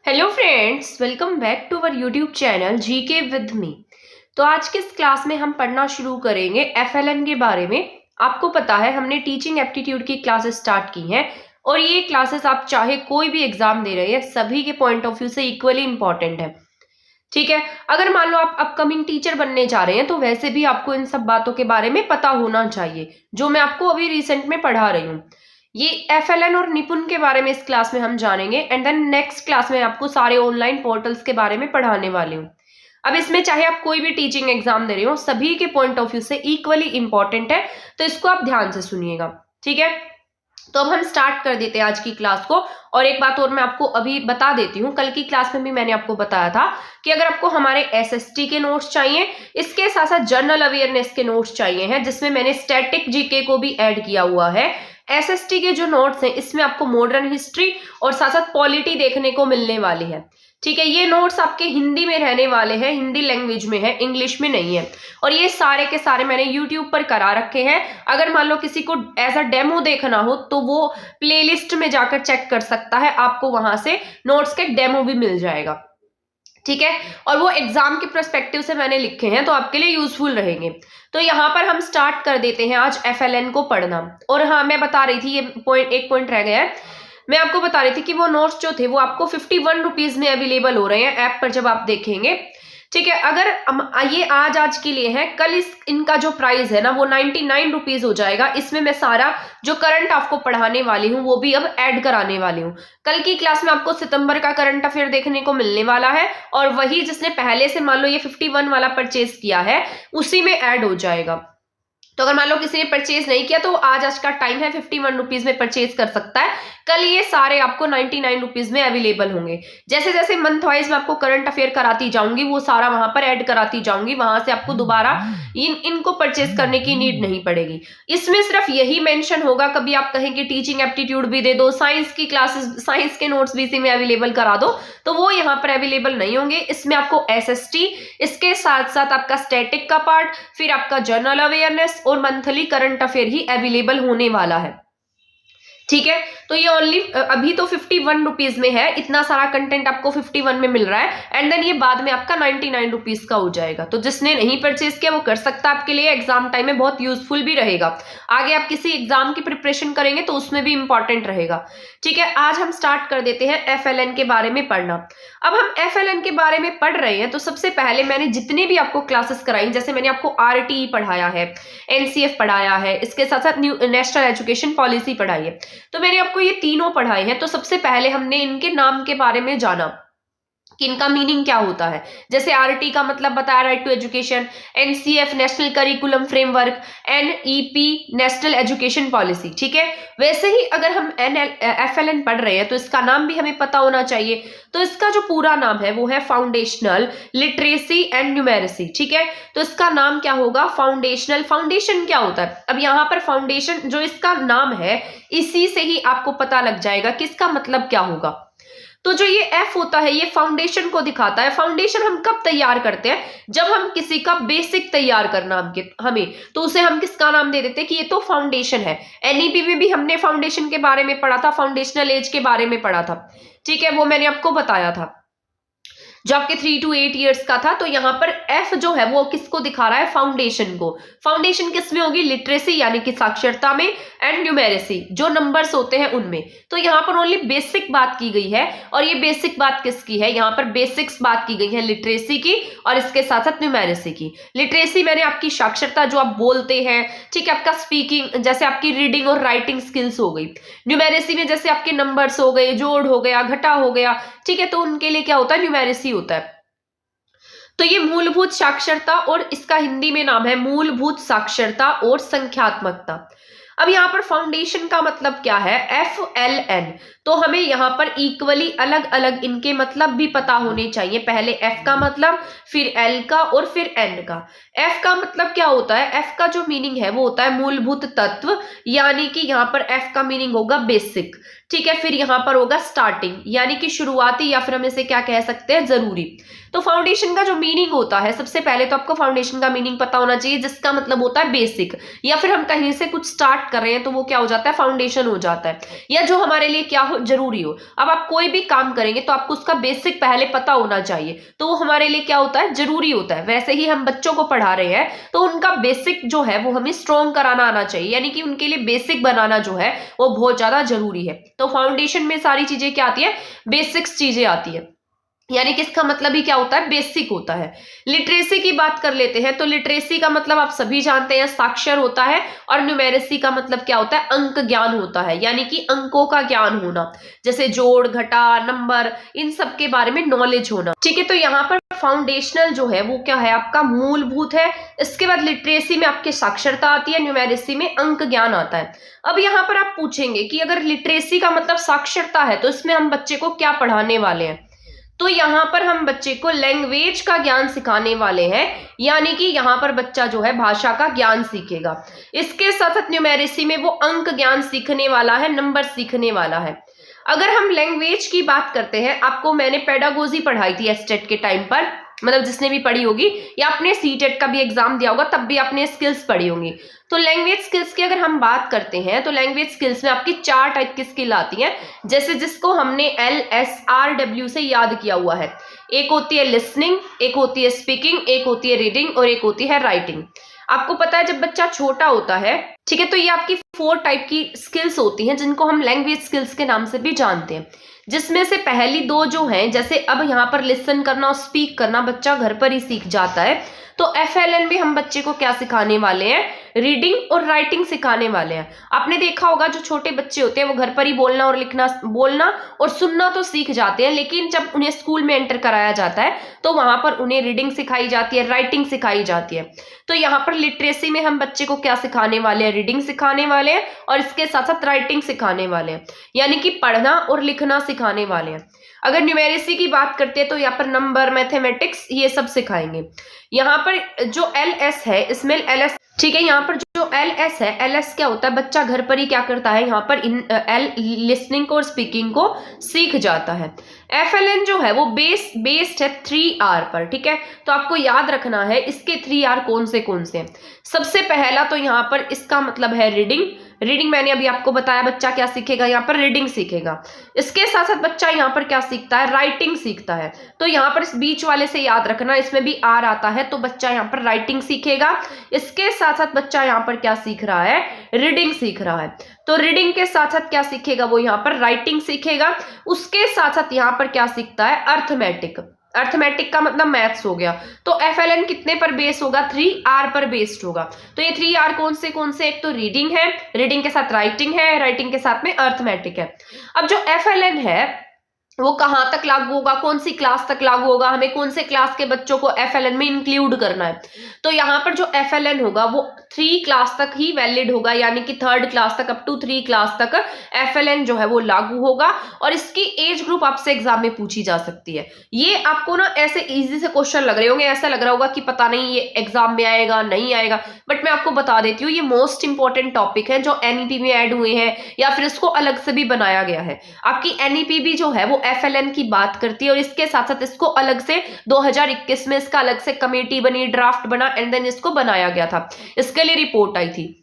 Hello friends, welcome back to our YouTube channel GK with me. तो आज के इस क्लास में हम पढ़ना शुरू करेंगे एफएलएन के बारे में। आपको पता है हमने टीचिंग एप्टीट्यूड की क्लासेस स्टार्ट की हैं और ये क्लासेस आप चाहे कोई भी एग्जाम दे रहे हैं सभी के पॉइंट ऑफ व्यू से इक्वली इंपॉर्टेंट है। ठीक है, अगर मान लो आप अपकमिंग टीचर बनने जा रहे हैं तो वैसे भी आपको इन सब बातों के बारे में पता होना चाहिए जो मैं आपको अभी रिसेंट में पढ़ा रही हूँ। ये एफएलएन और निपुण के बारे में इस क्लास में हम जानेंगे एंड देन नेक्स्ट क्लास में आपको सारे ऑनलाइन पोर्टल्स के बारे में पढ़ाने वाले हूँ। अब इसमें चाहे आप कोई भी टीचिंग एग्जाम दे रहे हो सभी के पॉइंट ऑफ व्यू से इक्वली इंपॉर्टेंट है, तो इसको आप ध्यान से सुनिएगा। ठीक है, तो अब हम स्टार्ट कर देते हैं आज की क्लास को। और एक बात और मैं आपको अभी बता देती हूँ, कल की क्लास में भी मैंने आपको बताया था कि अगर आपको हमारे एसएसटी के नोट्स चाहिए, इसके साथ साथ जनरल अवेयरनेस के नोट्स चाहिए हैं जिसमें मैंने स्टैटिक जीके को भी ऐड किया हुआ है। एसएसटी के जो नोट्स हैं इसमें आपको मॉडर्न हिस्ट्री और साथ साथ पॉलिटी देखने को मिलने वाली है। ठीक है, ये नोट्स आपके हिंदी में रहने वाले हैं, हिंदी लैंग्वेज में है, इंग्लिश में नहीं है। और ये सारे के सारे मैंने यूट्यूब पर करा रखे हैं। अगर मान लो किसी को एज अ डेमो देखना हो तो वो प्लेलिस्ट में जाकर चेक कर सकता है, आपको वहां से नोट्स के डेमो भी मिल जाएगा। ठीक है, और वो एग्जाम के पर्सपेक्टिव से मैंने लिखे हैं तो आपके लिए यूजफुल रहेंगे। तो यहाँ पर हम स्टार्ट कर देते हैं आज एफएलएन को पढ़ना। और हाँ, मैं बता रही थी, ये एक पॉइंट रह गया है, मैं आपको बता रही थी कि वो नोट्स जो थे वो आपको 51 रुपीज में अवेलेबल हो रहे हैं ऐप पर जब आप देखेंगे। ठीक है, अगर ये आज के लिए है, कल इनका जो प्राइस है ना वो 99 रुपीज हो जाएगा। इसमें मैं सारा जो करंट आपको पढ़ाने वाली हूँ वो भी अब ऐड कराने वाली हूँ। कल की क्लास में आपको सितंबर का करंट अफेयर देखने को मिलने वाला है और वही जिसने पहले से मान लो ये 51 वाला परचेज किया है उसी में ऐड हो जाएगा। तो अगर मान लो किसी ने परचेज नहीं किया तो आज का टाइम है, 51 रुपीज में परचेज कर सकता है। कल ये सारे आपको 99 रुपीज में अवेलेबल होंगे। जैसे जैसे मंथ वाइज मैं आपको करंट अफेयर कराती जाऊंगी वो सारा वहां पर ऐड कराती जाऊंगी, वहां से आपको दोबारा इनको परचेज करने की नीड नहीं पड़ेगी। इसमें सिर्फ यही मेंशन होगा, कभी आप कहें कि टीचिंग एप्टीट्यूड भी दे दो, साइंस की क्लासेस, साइंस के नोट्स भी इसी में अवेलेबल करा दो, तो वो यहाँ पर अवेलेबल नहीं होंगे। इसमें आपको एसएसटी, इसके साथ साथ आपका स्टैटिक का पार्ट, फिर आपका जनरल अवेयरनेस और मंथली करंट अफेयर ही अवेलेबल होने वाला है। ठीक है, तो ये ओनली अभी तो 51 रुपीज में है, इतना सारा कंटेंट आपको 51 में मिल रहा है एंड देन ये बाद में आपका 99 रुपीज का हो जाएगा। तो जिसने नहीं परचेज किया वो कर सकता है, आपके लिए एग्जाम टाइम में बहुत यूजफुल भी रहेगा। आगे आप किसी एग्जाम की प्रिपरेशन करेंगे तो उसमें भी इंपॉर्टेंट रहेगा। ठीक है, आज हम स्टार्ट कर देते हैं एफएलएन के बारे में पढ़ना। अब हम एफएलएन के बारे में पढ़ रहे हैं तो सबसे पहले मैंने जितने भी आपको क्लासेस कराई, जैसे मैंने आपको आरटीई पढ़ाया है, एनसीएफ पढ़ाया है, इसके साथ साथ नेशनल एजुकेशन पॉलिसी पढ़ाई है, तो मैंने आपको ये तीनों पढ़ाए हैं। तो सबसे पहले हमने इनके नाम के बारे में जाना कि इनका मीनिंग क्या होता है। जैसे आरटी का मतलब बताया, right to education, NCF national curriculum framework, NEP national education policy. ठीक है, वैसे ही अगर हम एफएलएन पढ़ रहे हैं तो इसका नाम भी हमें पता होना चाहिए। तो इसका जो पूरा नाम है वो है फाउंडेशनल लिटरेसी एंड न्यूमेरेसी। ठीक है, तो इसका नाम क्या होगा, फाउंडेशनल। फाउंडेशन क्या होता है, अब यहाँ पर फाउंडेशन जो इसका नाम है इसी से ही आपको पता लग जाएगा कि इसका मतलब क्या होगा। तो जो ये एफ होता है ये फाउंडेशन को दिखाता है। फाउंडेशन हम कब तैयार करते हैं, जब हम किसी का बेसिक तैयार करना हमें तो उसे हम किसका नाम दे देते हैं कि ये तो फाउंडेशन है। एनईपी में भी हमने फाउंडेशन के बारे में पढ़ा था, फाउंडेशनल एज के बारे में पढ़ा था। ठीक है, वो मैंने आपको बताया था जो आपके 3 to 8 ईयर्स का था। तो यहाँ पर एफ जो है वो किसको दिखा रहा है, फाउंडेशन को। फाउंडेशन किस में होगी, लिटरेसी यानी कि साक्षरता में, एंड न्यूमेरेसी जो नंबर्स होते हैं उनमें। तो यहाँ पर ओनली बेसिक बात की गई है और ये बेसिक बात किसकी है, यहाँ पर बेसिक्स बात की गई है लिटरेसी की और इसके साथ साथ न्यूमेरेसी की। लिटरेसी मैंने आपकी साक्षरता जो आप बोलते हैं, ठीक है, आपका स्पीकिंग, जैसे आपकी रीडिंग और राइटिंग स्किल्स हो गई। न्यूमेरेसी में जैसे आपके नंबर्स हो गए, जोड़ हो गया, घटा हो गया। ठीक है, तो उनके लिए क्या होता है, न्यूमेरेसी होता है। तो ये मूलभूत साक्षरता और इसका हिंदी में नाम है मूलभूत साक्षरता और संख्यात्मकता। अब यहाँ पर फाउंडेशन का मतलब क्या है, FLN। तो हमें यहाँ पर इक्वली अलग अलग इनके मतलब भी पता होने चाहिए। पहले F का मतलब, फिर L का और फिर N का। F का मतलब क्या होता है, F का जो मीनिंग है वो होता है मूलभूत तत्व, यानी कि यहाँ पर F का मीनिंग होगा बेसिक। ठीक है, फिर यहाँ पर होगा स्टार्टिंग, यानी कि शुरुआती, या फिर हम इसे क्या कह सकते हैं, जरूरी। तो फाउंडेशन का जो मीनिंग होता है, सबसे पहले तो आपको फाउंडेशन का मीनिंग पता होना चाहिए, जिसका मतलब होता है बेसिक, या फिर हम कहीं से कुछ स्टार्ट कर रहे हैं तो वो क्या हो जाता है, फाउंडेशन हो जाता है, या जो हमारे लिए क्या हो, जरूरी हो। अब आप कोई भी काम करेंगे तो आपको उसका बेसिक पहले पता होना चाहिए, तो वो हमारे लिए क्या होता है, जरूरी होता है। वैसे ही हम बच्चों को पढ़ा रहे हैं तो उनका बेसिक जो है वो हमें स्ट्रॉन्ग कराना आना चाहिए, यानी कि उनके लिए बेसिक बनाना जो है वो बहुत ज्यादा जरूरी है। तो फाउंडेशन में सारी चीजें क्या आती है, बेसिक्स चीजें आती है, यानी कि इसका मतलब ही क्या होता है, बेसिक होता है। लिटरेसी की बात कर लेते हैं, तो लिटरेसी का मतलब आप सभी जानते हैं, साक्षर होता है, और न्यूमेरेसी का मतलब क्या होता है, अंक ज्ञान होता है, यानी कि अंकों का ज्ञान होना, जैसे जोड़ घटा नंबर, इन सब के बारे में नॉलेज होना। ठीक है, तो यहाँ पर फाउंडेशनल जो है वो क्या है, आपका मूलभूत है। इसके बाद लिटरेसी में आपकी साक्षरता आती है, न्यूमेरेसी में अंक ज्ञान आता है। अब यहाँ पर आप पूछेंगे कि अगर लिटरेसी का मतलब साक्षरता है तो इसमें हम बच्चे को क्या पढ़ाने वाले हैं, तो यहाँ पर हम बच्चे को लैंग्वेज का ज्ञान सिखाने वाले हैं, यानी कि यहाँ पर बच्चा जो है भाषा का ज्ञान सीखेगा। इसके साथ साथ न्यूमेरेसी में वो अंक ज्ञान सीखने वाला है, नंबर सीखने वाला है। अगर हम लैंग्वेज की बात करते हैं, आपको मैंने पेडागोजी पढ़ाई थी एसटेट के टाइम पर, मतलब जिसने भी पढ़ी होगी, या आपने सीटेट का भी एग्जाम दिया होगा तब भी आपने स्किल्स पढ़ी होंगी। तो लैंग्वेज स्किल्स की अगर हम बात करते हैं तो लैंग्वेज स्किल्स में आपकी 4 टाइप की स्किल आती हैं, जैसे जिसको हमने LSRW से याद किया हुआ है। एक होती है लिसनिंग, एक होती है स्पीकिंग, एक होती है रीडिंग, और एक होती है राइटिंग। आपको पता है जब बच्चा छोटा होता है, ठीक है, तो ये आपकी 4 टाइप की स्किल्स होती हैं, जिनको हम लैंग्वेज स्किल्स के नाम से भी जानते हैं, जिसमें से पहली 2 जो हैं, जैसे अब यहाँ पर लिसन करना और स्पीक करना बच्चा घर पर ही सीख जाता है, तो FLN भी हम बच्चे को क्या सिखाने वाले हैं, रीडिंग और राइटिंग सिखाने वाले हैं। आपने देखा होगा जो छोटे बच्चे होते हैं वो घर पर ही बोलना और सुनना तो सीख जाते हैं, लेकिन जब उन्हें स्कूल में एंटर कराया जाता है तो वहां पर उन्हें रीडिंग सिखाई जाती है, राइटिंग सिखाई जाती है। तो यहाँ पर लिटरेसी में हम बच्चे को क्या सिखाने वाले हैं, रीडिंग सिखाने वाले हैं, और इसके साथ साथ राइटिंग सिखाने वाले हैं, यानी कि पढ़ना और लिखना सिखाने वाले हैं। अगर न्यूमेरेसी की बात करते हैं तो यहाँ पर नंबर, मैथमेटिक्स, ये सब सिखाएंगे। यहाँ पर जो LS है, इसमें LS, ठीक है, यहाँ पर जो LS है, LS क्या होता है, बच्चा घर पर ही क्या करता है, यहाँ पर लिसनिंग को और स्पीकिंग को सीख जाता है। FLN जो है वो बेस्ड है 3R पर, ठीक है, तो आपको याद रखना है इसके 3R कौन से हैं। सबसे पहला तो यहाँ पर इसका मतलब है रीडिंग मैंने अभी आपको बताया, बच्चा क्या सीखेगा, यहाँ पर रीडिंग सीखेगा। इसके साथ साथ बच्चा यहाँ पर क्या सीखता है, राइटिंग सीखता है। तो यहाँ पर इस बीच वाले से याद रखना, इसमें भी R आता है, तो बच्चा यहाँ पर राइटिंग सीखेगा। इसके साथ साथ बच्चा यहाँ पर क्या सीख रहा है, रीडिंग सीख रहा है। तो रीडिंग के साथ साथ क्या सीखेगा, वो यहाँ पर राइटिंग सीखेगा। उसके साथ साथ यहाँ पर क्या सीखता है, अर्थमेटिक का मतलब मैथ्स हो गया। तो FLN कितने पर बेस होगा, 3R पर बेस्ड होगा। तो ये 3R कौन से, एक तो रीडिंग है, रीडिंग के साथ राइटिंग है, राइटिंग के साथ में अर्थमेटिक है। अब जो FLN है वो कहाँ तक लागू होगा, कौन सी क्लास तक लागू होगा, हमें कौन से क्लास के बच्चों को FLN में इंक्लूड करना है। तो यहाँ पर जो FLN होगा वो 3 क्लास तक ही वैलिड होगा, यानी कि 3rd क्लास तक, अप टू 3 क्लास तक FLN जो है वो लागू होगा। और इसकी एज ग्रुप आपसे एग्जाम में पूछी जा सकती है। ये आपको ना ऐसे इजी से क्वेश्चन लग रहे होंगे, ऐसा लग रहा होगा कि पता नहीं ये एग्जाम में आएगा नहीं आएगा, बट मैं आपको बता देती हूँ ये मोस्ट इंपॉर्टेंट टॉपिक है जो NEP में ऐड हुए हैं, या फिर इसको अलग से भी बनाया गया है। आपकी NEP भी जो है वो FLN की बात करती है, और इसके साथ साथ इसको अलग से 2021 में इसका अलग से कमेटी बनी, ड्राफ्ट बना, एंड देन इसको बनाया गया था, इसके लिए रिपोर्ट आई थी।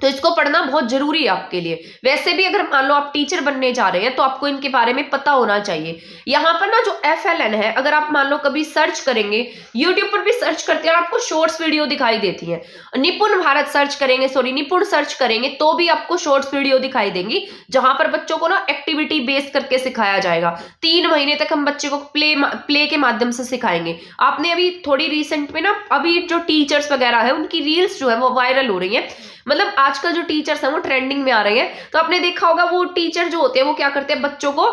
तो इसको पढ़ना बहुत जरूरी है आपके लिए। वैसे भी अगर मान लो आप टीचर बनने जा रहे हैं तो आपको इनके बारे में पता होना चाहिए। यहाँ पर ना जो FLN है, अगर आप मान लो कभी सर्च करेंगे, यूट्यूब पर भी सर्च करते हैं, आपको शॉर्ट्स वीडियो दिखाई देती है। निपुण भारत सर्च करेंगे, निपुण सर्च करेंगे तो भी आपको शॉर्ट्स वीडियो दिखाई देंगी, जहां पर बच्चों को ना एक्टिविटी बेस करके सिखाया जाएगा। 3 महीने तक हम बच्चे को प्ले के माध्यम से सिखाएंगे। आपने अभी थोड़ी रिसेंट में ना, अभी जो टीचर्स वगैरह है उनकी रील्स जो है वो वायरल हो रही है, मतलब आजकल जो टीचर्स हैं वो ट्रेंडिंग में आ रहे हैं। तो आपने देखा होगा वो टीचर जो होते हैं वो क्या करते हैं, बच्चों को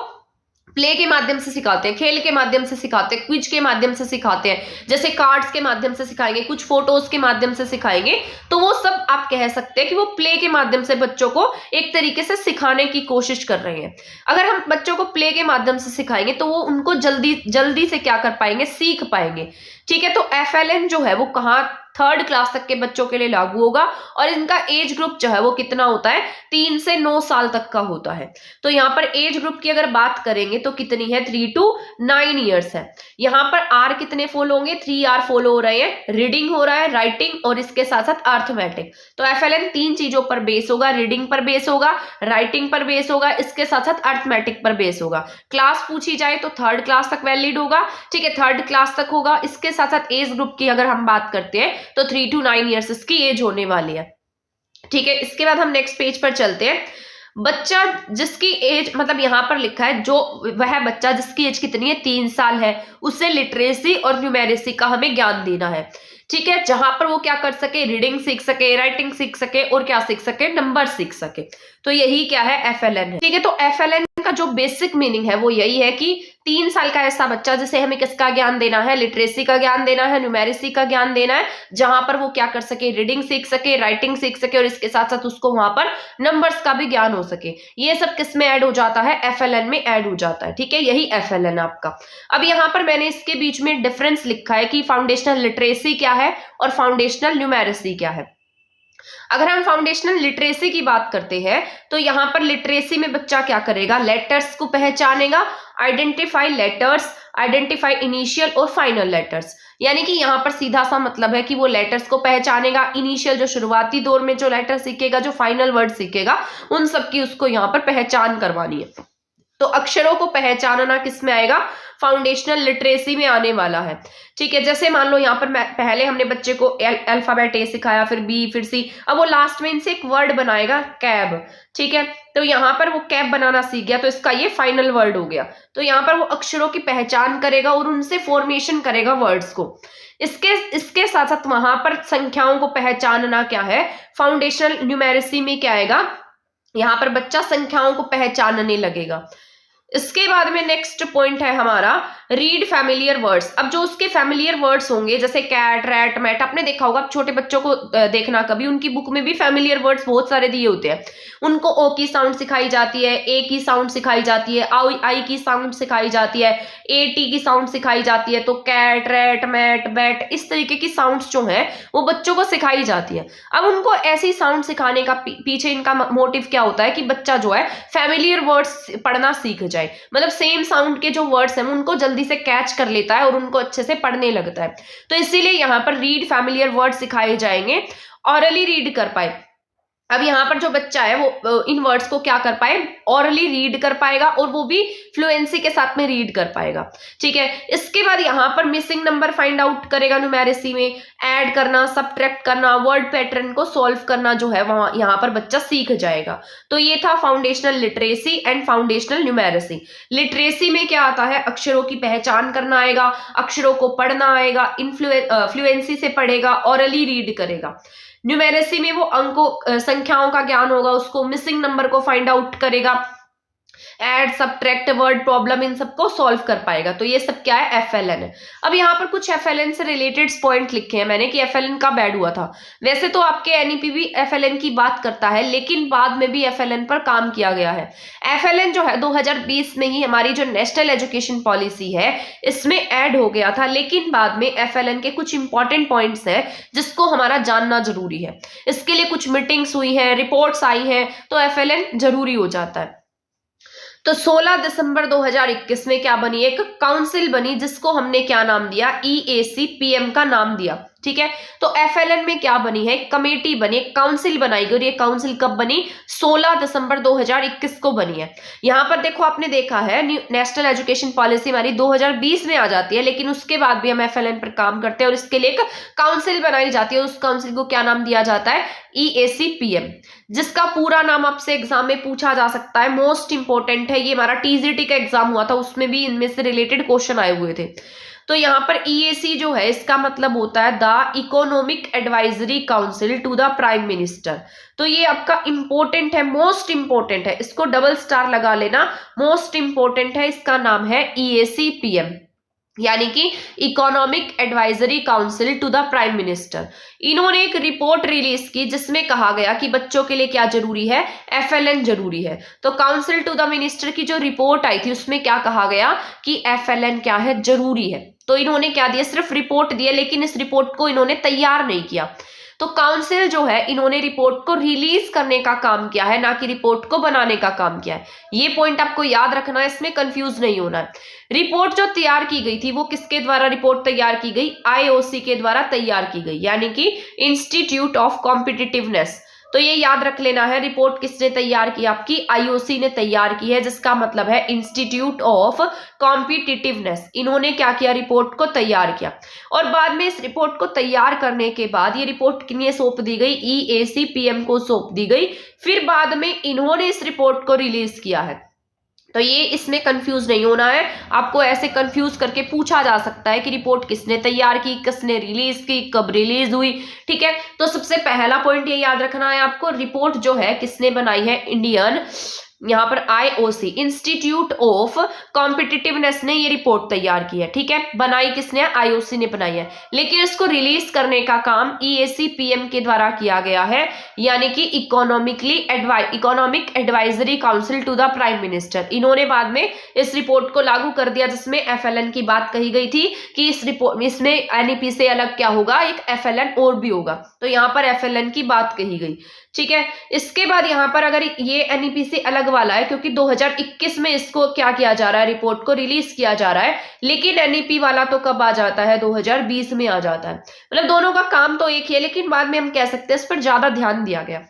प्ले के माध्यम से सिखाते हैं, खेल के माध्यम से सिखाते हैं, क्विज के माध्यम से सिखाते हैं, जैसे कार्ड्स के माध्यम से सिखाएंगे, कुछ फोटोज के माध्यम से सिखाएंगे। तो वो सब आप कह सकते हैं कि वो प्ले के माध्यम से बच्चों को एक तरीके से सिखाने की कोशिश कर रहे हैं। अगर हम बच्चों को प्ले के माध्यम से सिखाएंगे तो वो उनको जल्दी से क्या कर पाएंगे, सीख पाएंगे। ठीक है, तो FLN जो है वो कहाँ 3rd क्लास तक के बच्चों के लिए लागू होगा और इनका एज ग्रुप जो है वो कितना होता है, 3 से 9 साल तक का होता है। तो यहाँ पर एज ग्रुप की अगर बात करेंगे तो कितनी है, 3 to 9 ईयर्स है। यहाँ पर आर कितने फॉलो होंगे, 3 आर फॉलो हो रहे हैं, रीडिंग हो रहा है, राइटिंग और इसके साथ साथ अर्थमेटिक। तो एफएलएन 3 चीजों पर बेस होगा, रीडिंग पर बेस होगा, राइटिंग पर बेस होगा, इसके साथ साथ अर्थमेटिक पर बेस होगा। क्लास पूछी जाए तो 3rd क्लास तक वैलिड होगा, ठीक है, 3rd क्लास तक होगा। इसके साथ साथ एज ग्रुप की अगर हम बात करते हैं तो 3 to 9 ईयर्स इसकी एज होने वाली है, ठीक है। इसके बाद हम नेक्स्ट पेज पर चलते हैं। बच्चा जिसकी एज, मतलब यहाँ पर लिखा है जो वह बच्चा जिसकी एज कितनी है, 3 साल है, उसे लिटरेसी और न्यूमेरेसी का हमें ज्ञान देना है, ठीक है, जहां पर वो क्या कर सके, रीडिंग सीख सके, राइटिंग सीख सके और क्या सीख सके, नंबर सीख सके। तो यही क्या है, एफएलएन है, ठीक है। तो एफएलएन का जो बेसिक मीनिंग है वो यही है कि 3 साल का ऐसा बच्चा जिसे हमें किसका ज्ञान देना है, लिटरेसी का ज्ञान देना है, न्यूमेरेसी का ज्ञान देना है, जहां पर वो क्या कर सके, रीडिंग सीख सके, राइटिंग सीख सके और इसके साथ साथ उसको वहां पर नंबर्स का भी ज्ञान हो सके। ये सब किस में ऐड हो जाता है, एफएलएन में ऐड हो जाता है, ठीक है, यही एफएलएन आपका। अब यहाँ पर मैंने इसके बीच में डिफरेंस लिखा है कि फाउंडेशनल लिटरेसी क्या है और फाउंडेशनल न्यूमेरेसी क्या है। अगर हम फाउंडेशनल लिटरेसी की बात करते हैं तो यहाँ पर लिटरेसी में बच्चा क्या करेगा, लेटर्स को पहचानेगा, आइडेंटिफाई लेटर्स, आइडेंटिफाई इनिशियल और फाइनल लेटर्स। यानी कि यहाँ पर सीधा सा मतलब है कि वो लेटर्स को पहचानेगा, इनिशियल जो शुरुआती दौर में जो लेटर सीखेगा, जो फाइनल वर्ड सीखेगा, उन सब की उसको यहाँ पर पहचान करवानी है। तो अक्षरों को पहचानना किस में आएगा, फाउंडेशनल लिटरेसी में आने वाला है, ठीक है। जैसे मान लो यहाँ पर पहले हमने बच्चे को अल्फाबेट ए सिखाया, फिर बी, फिर सी, अब वो लास्ट में इनसे एक वर्ड बनाएगा, कैब, ठीक है। तो यहाँ पर वो कैब बनाना सीख गया तो इसका ये फाइनल वर्ड हो गया। तो यहाँ पर वो अक्षरों की पहचान करेगा और उनसे फॉर्मेशन करेगा वर्ड्स को। इसके साथ साथ वहां पर संख्याओं को पहचानना क्या है, फाउंडेशनल न्यूमेरेसी में क्या आएगा, यहाँ पर बच्चा संख्याओं को पहचानने लगेगा। इसके बाद में नेक्स्ट पॉइंट है हमारा रीड फैमिलियर वर्ड्स। अब जो उसके फैमिलियर वर्ड्स होंगे जैसे कैट, रैट, मैट, आपने देखा होगा, छोटे बच्चों को देखना कभी, उनकी बुक में भी फैमिलियर वर्ड्स बहुत सारे दिए होते हैं। उनको ओ की साउंड सिखाई जाती है, ए की साउंड सिखाई जाती है, आई की साउंड सिखाई जाती है, ए टी की साउंड सिखाई जाती है। तो कैट, रैट, मैट, बैट, इस तरीके की साउंड्स जो है वो बच्चों को सिखाई जाती है। अब उनको ऐसी साउंड सिखाने का पीछे इनका मोटिव क्या होता है कि बच्चा जो है फैमिलियर वर्ड्स पढ़ना सीख जाए, मतलब सेम साउंड के जो वर्ड्स हैं उनको जल्दी से कैच कर लेता है और उनको अच्छे से पढ़ने लगता है। तो इसीलिए यहाँ पर रीड फैमिलियर वर्ड सिखाए जाएंगे, ऑरली रीड कर पाए। अब यहाँ पर जो बच्चा है वो इन वर्ड्स को क्या कर पाए, ऑरली रीड कर पाएगा और वो भी फ्लुएंसी के साथ में रीड कर पाएगा, ठीक है। इसके बाद यहाँ पर मिसिंग नंबर फाइंड आउट करेगा न्यूमेरेसी में, ऐड करना, सबट्रैक्ट करना, वर्ड पैटर्न को सॉल्व करना जो है वहां यहाँ पर बच्चा सीख जाएगा। तो ये था foundational literacy and foundational numeracy. Literacy में क्या आता है, अक्षरों की पहचान करना आएगा, अक्षरों को पढ़ना आएगा, फ्लुएंसी से पढ़ेगा, ऑरली रीड करेगा। न्यूमेरेसी में वो अंकों, संख्याओं का ज्ञान होगा, उसको मिसिंग नंबर को फाइंड आउट करेगा, ऐड, सबट्रैक्ट, वर्ड प्रॉब्लम, इन सबको सॉल्व कर पाएगा। तो ये सब क्या है, एफएलएन है। अब यहाँ पर कुछ एफएलएन से रिलेटेड पॉइंट लिखे हैं मैंने कि एफएलएन कब ऐड हुआ था। वैसे तो आपके एनईपी भी एफएलएन की बात करता है, लेकिन बाद में भी एफएलएन पर काम किया गया है। एफएलएन जो है 2020 में ही हमारी जो नेशनल एजुकेशन पॉलिसी है इसमें ऐड हो गया था, लेकिन बाद में एफएलएन के कुछ इंपॉर्टेंट पॉइंट्स हैं जिसको हमारा जानना जरूरी है। इसके लिए कुछ मीटिंग्स हुई हैं, रिपोर्ट्स आई हैं, तो एफएलएन जरूरी हो जाता है। तो 16 दिसंबर 2021 में क्या बनी, एक काउंसिल बनी जिसको हमने क्या नाम दिया, EAC-PM का नाम दिया, ठीक है। तो एफएलएन में क्या बनी है, कमेटी बनी, काउंसिल बनाई गई और ये काउंसिल कब बनी, 16 दिसंबर 2021 को बनी है। यहाँ पर देखो, आपने देखा है नेशनल एजुकेशन पॉलिसी हमारी 2020 में आ जाती है, लेकिन उसके बाद भी हम एफएलएन पर काम करते हैं और इसके लिए एक काउंसिल बनाई जाती है। उस काउंसिल को क्या नाम दिया जाता है, EAC-PM, जिसका पूरा नाम आपसे एग्जाम में पूछा जा सकता है, मोस्ट इंपोर्टेंट है। ये हमारा TGT का एग्जाम हुआ था, उसमें भी इनमें से रिलेटेड क्वेश्चन आए हुए थे। तो यहाँ पर EAC जो है इसका मतलब होता है the economic advisory council to the prime minister. तो ये आपका इंपॉर्टेंट है, मोस्ट इंपॉर्टेंट है, इसको डबल स्टार लगा लेना, मोस्ट इंपॉर्टेंट है, इसका नाम है EAC-PM। यानी कि economic advisory council to the prime minister. इन्होंने एक रिपोर्ट रिलीज की जिसमें कहा गया कि बच्चों के लिए क्या जरूरी है, एफएलएन जरूरी है। तो काउंसिल टू द मिनिस्टर की जो रिपोर्ट आई थी उसमें क्या कहा गया कि एफएलएन क्या है, जरूरी है। तो इन्होंने क्या दिया, सिर्फ रिपोर्ट दिया, लेकिन इस रिपोर्ट को इन्होंने तैयार नहीं किया। तो काउंसिल जो है इन्होंने रिपोर्ट को रिलीज करने का काम किया है, ना कि रिपोर्ट को बनाने का काम किया है। ये पॉइंट आपको याद रखना है, इसमें कंफ्यूज नहीं होना है। रिपोर्ट जो तैयार की गई थी वो किसके द्वारा रिपोर्ट तैयार की गई, आईओसी के द्वारा तैयार की गई, यानी कि इंस्टीट्यूट ऑफ कॉम्पिटिटिवनेस। तो ये याद रख लेना है, रिपोर्ट किसने तैयार की, आपकी आईओसी ने तैयार की है, जिसका मतलब है इंस्टीट्यूट ऑफ कॉम्पिटिटिवनेस। इन्होंने क्या किया, रिपोर्ट को तैयार किया। और बाद में इस रिपोर्ट को तैयार करने के बाद ये रिपोर्ट किन्हें सौंप दी गई, EAC-PM को सौंप दी गई। फिर बाद में इन्होंने इस रिपोर्ट को रिलीज किया है। तो ये इसमें कंफ्यूज नहीं होना है, आपको ऐसे कंफ्यूज करके पूछा जा सकता है कि रिपोर्ट किसने तैयार की, किसने रिलीज की, कब रिलीज हुई। ठीक है, तो सबसे पहला पॉइंट ये याद रखना है आपको, रिपोर्ट जो है किसने बनाई है, इंडियन, यहाँ पर आईओसी, इंस्टीट्यूट ऑफ कॉम्पिटिटिवनेस ने ये रिपोर्ट तैयार की है। ठीक है, बनाई किसने, आईओसी ने बनाई है, लेकिन इसको रिलीज करने का काम EAC-PM के द्वारा किया गया है, यानी कि economic advisory council to the prime minister. इन्होंने बाद में इस रिपोर्ट को लागू कर दिया, जिसमें एफएलएन की बात कही गई थी कि इस रिपोर्ट इसमें एनईपी से अलग क्या होगा, एक एफएलएन और भी होगा। तो यहाँ पर एफएलएन की बात कही गई। ठीक है, इसके बाद यहाँ पर अगर ये एनईपी से अलग वाला है, क्योंकि 2021 में इसको क्या किया जा रहा है, रिपोर्ट को रिलीज किया जा रहा है, लेकिन एनईपी वाला तो कब आ जाता है, 2020 में आ जाता है। मतलब दोनों का काम तो एक ही है, लेकिन बाद में हम कह सकते हैं इस पर ज्यादा ध्यान दिया गया।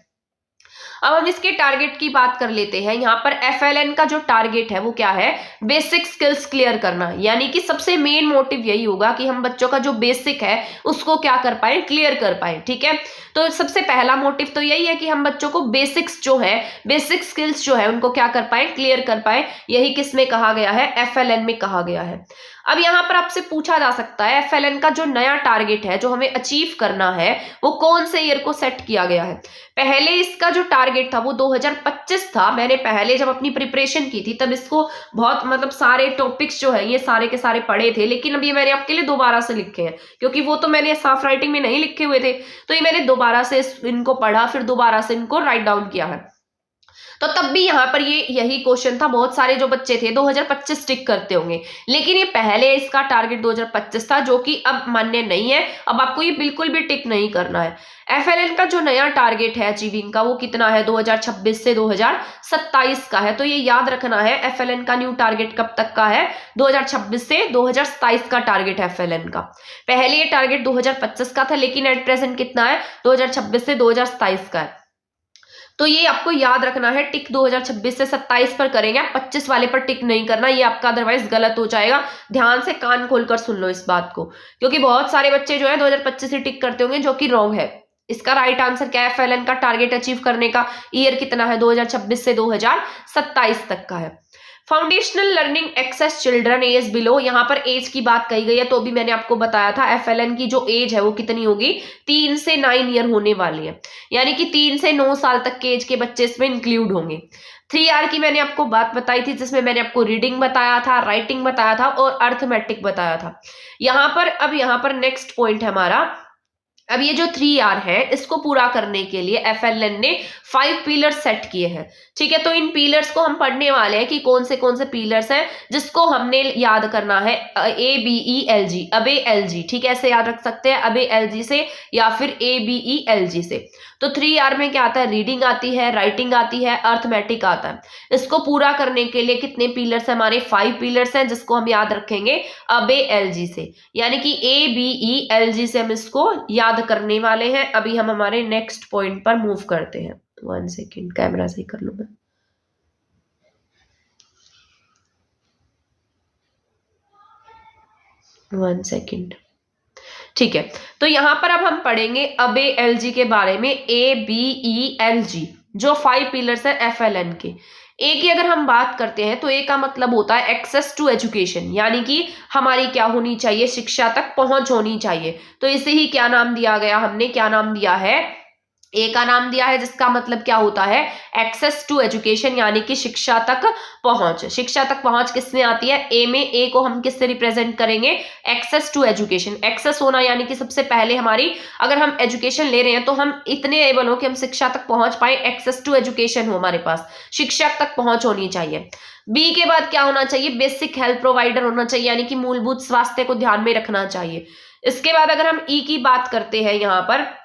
अब हम इसके टारगेट की बात कर लेते हैं। यहाँ पर एफएलएन का जो टारगेट है वो क्या है, बेसिक स्किल्स क्लियर करना, यानी कि सबसे मेन मोटिव यही होगा कि हम बच्चों का जो बेसिक है उसको क्या कर पाए, क्लियर कर पाए। ठीक है, तो सबसे पहला मोटिव तो यही है कि हम बच्चों को बेसिक्स जो है, बेसिक स्किल्स जो है उनको क्या कर पाए, क्लियर कर पाए। यही किसमें कहा गया है, एफएलएन में कहा गया है। अब यहाँ पर आपसे पूछा जा सकता है एफएलएन का जो नया टारगेट है जो हमें अचीव करना है वो कौन से ईयर को सेट किया गया है। पहले इसका जो टारगेट था वो 2025 था। मैंने पहले जब अपनी प्रिपरेशन की थी तब इसको बहुत मतलब सारे टॉपिक्स जो है ये सारे के सारे पढ़े थे, लेकिन अब ये मैंने आपके लिए दोबारा से लिखे हैं, क्योंकि वो तो मैंने साफ राइटिंग में नहीं लिखे हुए थे, तो ये मैंने दोबारा से इनको पढ़ा, फिर दोबारा से इनको राइट डाउन किया है। तो तब भी यहाँ पर ये यही क्वेश्चन था, बहुत सारे जो बच्चे थे 2025 टिक करते होंगे, लेकिन ये पहले इसका टारगेट 2025 था, जो कि अब मान्य नहीं है। अब आपको ये बिल्कुल भी टिक नहीं करना है। एफएलएन का जो नया टारगेट है अचीविंग का वो कितना है, 2026 से 2027 का है। तो ये याद रखना है, एफएलएन का न्यू टारगेट कब तक का है, 2026 से 2027 का टारगेट है एफएलएन का। पहले ये टारगेट 2025 का था, लेकिन एट प्रेजेंट कितना है, 2026 से 2027 का है। तो ये आपको याद रखना है, टिक 2026 से 27 पर करेंगे, 25 वाले पर टिक नहीं करना, ये आपका अदरवाइज गलत हो जाएगा। ध्यान से कान खोलकर सुन लो इस बात को, क्योंकि बहुत सारे बच्चे जो है 2025 से टिक करते होंगे, जो कि रॉन्ग है। इसका राइट आंसर क्या है, एफएलएन का टारगेट अचीव करने का ईयर कितना है, 2026 से 2027 तक का है। Foundational learning access children age below, यहाँ पर एज की बात कही गई है, तो भी मैंने आपको बताया था एफएलएन की जो एज है वो कितनी होगी, 3 से 9 ईयर होने वाली है, यानी कि 3 से 9 साल तक के एज के बच्चे इसमें इंक्लूड होंगे। 3R की मैंने आपको बात बताई थी, जिसमें मैंने आपको रीडिंग बताया था, राइटिंग बताया था और अर्थमेटिक बताया था। अब यहाँ पर नेक्स्ट पॉइंट है हमारा, अब ये जो 3R है इसको पूरा करने के लिए एफएलएन ने 5 पिलर्स सेट किए हैं। ठीक है, तो इन पिलर्स को हम पढ़ने वाले हैं कि कौन से पिलर्स हैं, जिसको हमने याद करना है ABELG, अबे LG। ठीक है, ऐसे याद रख सकते हैं, अबे LG से या फिर ABELG से। तो 3R में क्या आता है, रीडिंग आती है, राइटिंग आती है, अर्थमेटिक आता है। इसको पूरा करने के लिए कितने पिलर्स हैं हमारे, 5 पिलर्स हैं, जिसको हम याद रखेंगे अबे LG से, यानी कि ABELG से हम इसको याद करने वाले हैं। अभी हम हमारे नेक्स्ट पॉइंट पर मूव करते हैं। 1 सेकेंड, कैमरा सही कर लूं मैं। वन सेकेंड, ठीक है, तो यहां पर अब हम पढ़ेंगे अबे LG के बारे में, ABELG, जो 5 पिलर्स है एफएलएन के। ए की अगर हम बात करते हैं तो ए का मतलब होता है एक्सेस टू एजुकेशन, यानी कि हमारी क्या होनी चाहिए, शिक्षा तक पहुंच होनी चाहिए। तो इसे ही क्या नाम दिया गया, हमने क्या नाम दिया है, ए का नाम दिया है जिसका मतलब क्या होता है, एक्सेस टू एजुकेशन, यानी कि शिक्षा तक पहुंच। शिक्षा तक पहुंच किस में आती है, ए में। ए को हम किससे रिप्रेजेंट करेंगे, एक्सेस टू एजुकेशन। एक्सेस होना यानी कि सबसे पहले हमारी, अगर हम एजुकेशन ले रहे हैं तो हम इतने एबल हो कि हम शिक्षा तक पहुंच पाए, एक्सेस टू एजुकेशन हो हमारे पास, शिक्षा तक पहुंच होनी चाहिए। बी के बाद क्या होना चाहिए, बेसिक हेल्थ प्रोवाइडर होना चाहिए, यानी कि मूलभूत स्वास्थ्य को ध्यान में रखना चाहिए। इसके बाद अगर हम ई की बात करते हैं, यहां पर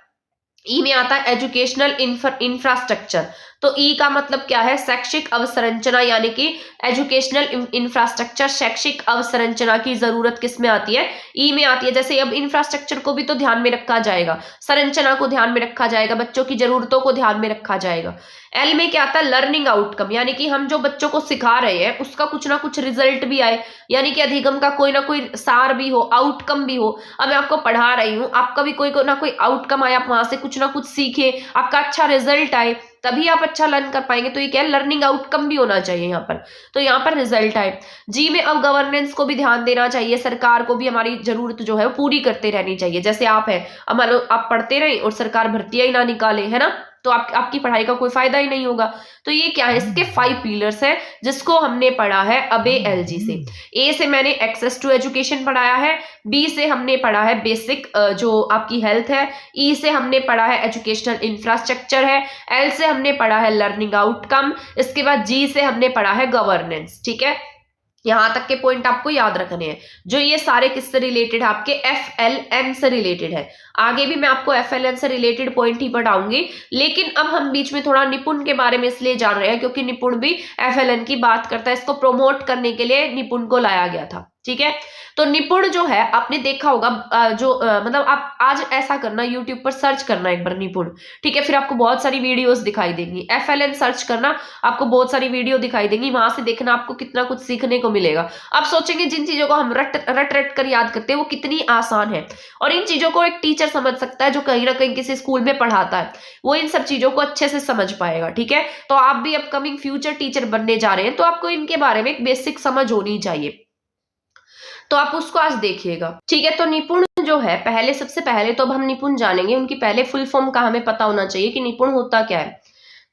ई में आता है एजुकेशनल इंफ्रास्ट्रक्चर। तो ई का मतलब क्या है, शैक्षिक अवसंरचना, यानी कि एजुकेशनल इंफ्रास्ट्रक्चर, शैक्षिक अवसंरचना की जरूरत किस में आती है, ई में आती है। जैसे अब इंफ्रास्ट्रक्चर को भी तो ध्यान में रखा जाएगा, संरचना को ध्यान में रखा जाएगा, बच्चों की जरूरतों को ध्यान में रखा जाएगा। एल में क्या आता है, लर्निंग आउटकम, यानी कि हम जो बच्चों को सिखा रहे हैं उसका कुछ ना कुछ रिजल्ट भी आए, यानी कि अधिगम का कोई ना कोई सार भी हो, आउटकम भी हो। अब मैं आपको पढ़ा रही हूँ, आपका भी कोई ना कोई आउटकम आए, आप वहां से कुछ ना कुछ सीखे, आपका अच्छा रिजल्ट आए, तभी आप अच्छा लर्न कर पाएंगे। तो ये क्या है, लर्निंग आउटकम भी होना चाहिए यहाँ पर, तो यहाँ पर रिजल्ट आए। जी में अब गवर्नेंस को भी ध्यान देना चाहिए, सरकार को भी हमारी जरूरत जो है वो पूरी करते रहनी चाहिए। जैसे आप है, अब मान लो आप पढ़ते रहे और सरकार भर्तियां ही ना निकाले, है ना, तो आपकी पढ़ाई का कोई फायदा ही नहीं होगा। तो ये क्या है, इसके 5 पिलर्स हैं जिसको हमने पढ़ा है अबे एलजी से। ए से मैंने एक्सेस टू एजुकेशन पढ़ाया है, बी से हमने पढ़ा है बेसिक जो आपकी हेल्थ है, ई से हमने पढ़ा है एजुकेशनल इंफ्रास्ट्रक्चर है, एल से हमने पढ़ा है लर्निंग आउटकम, इसके बाद जी से हमने पढ़ा है गवर्नेंस। ठीक है, यहां तक के पॉइंट आपको याद रखने हैं। जो ये सारे किससे रिलेटेड है, आपके FLN से रिलेटेड है। आगे भी मैं आपको FLN से रिलेटेड पॉइंट ही पढ़ाऊंगी, लेकिन अब हम बीच में थोड़ा निपुण के बारे में इसलिए जान रहे हैं क्योंकि निपुण भी FLN की बात करता है, इसको प्रोमोट करने के लिए निपुण को लाया गया था। ठीक है, तो निपुण जो है आपने देखा होगा, मतलब आप आज ऐसा करना, यूट्यूब पर सर्च करना एक बार निपुण, ठीक है, फिर आपको बहुत सारी वीडियोस दिखाई देंगी। FLN सर्च करना, आपको बहुत सारी वीडियो दिखाई देंगी, वहां से देखना, आपको कितना कुछ सीखने को मिलेगा। आप सोचेंगे जिन चीजों को हम रट कर याद करते हैं वो कितनी आसान है, और इन चीजों को एक टीचर समझ सकता है जो कहीं ना कहीं किसी स्कूल में पढ़ाता है, वो इन सब चीजों को अच्छे से समझ पाएगा। ठीक है, तो आप भी अपकमिंग फ्यूचर टीचर बनने जा रहे हैं, तो आपको इनके बारे में एक बेसिक समझ होनी चाहिए, तो आप उसको आज देखिएगा। ठीक है, तो निपुण जो है, पहले सबसे पहले तो अब हम निपुण जानेंगे, उनकी पहले फुल फॉर्म का हमें पता होना चाहिए कि निपुण होता क्या है।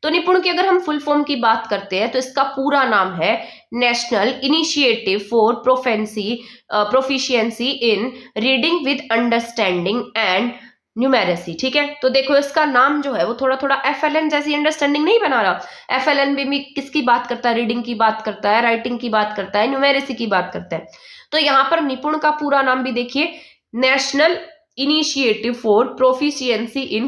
तो निपुण की अगर हम फुल फॉर्म की बात करते हैं तो इसका पूरा नाम है national initiative for proficiency in reading with understanding and numeracy. ठीक है, तो देखो इसका नाम जो है वो थोड़ा थोड़ा FLN जैसी अंडरस्टैंडिंग नहीं बना रहा। FLN भी किसकी बात करता है, रीडिंग की बात करता है, राइटिंग की बात करता है, न्यूमेरेसी की बात करता है। तो यहाँ पर निपुण का पूरा नाम भी देखिए, national initiative for proficiency in,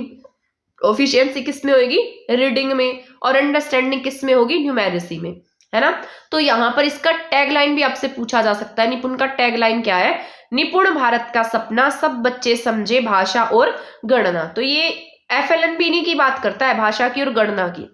proficiency किसमें होगी, रीडिंग में, और अंडरस्टैंडिंग किसमें होगी, न्यूमेरेसी में, है ना। तो यहाँ पर इसका टैगलाइन भी आपसे पूछा जा सकता है, निपुण का टैगलाइन क्या है, निपुण भारत का सपना, सब बच्चे समझे भाषा और गणना। तो ये FLN भी इन्हीं की बात करता है, भाषा की और गणना की,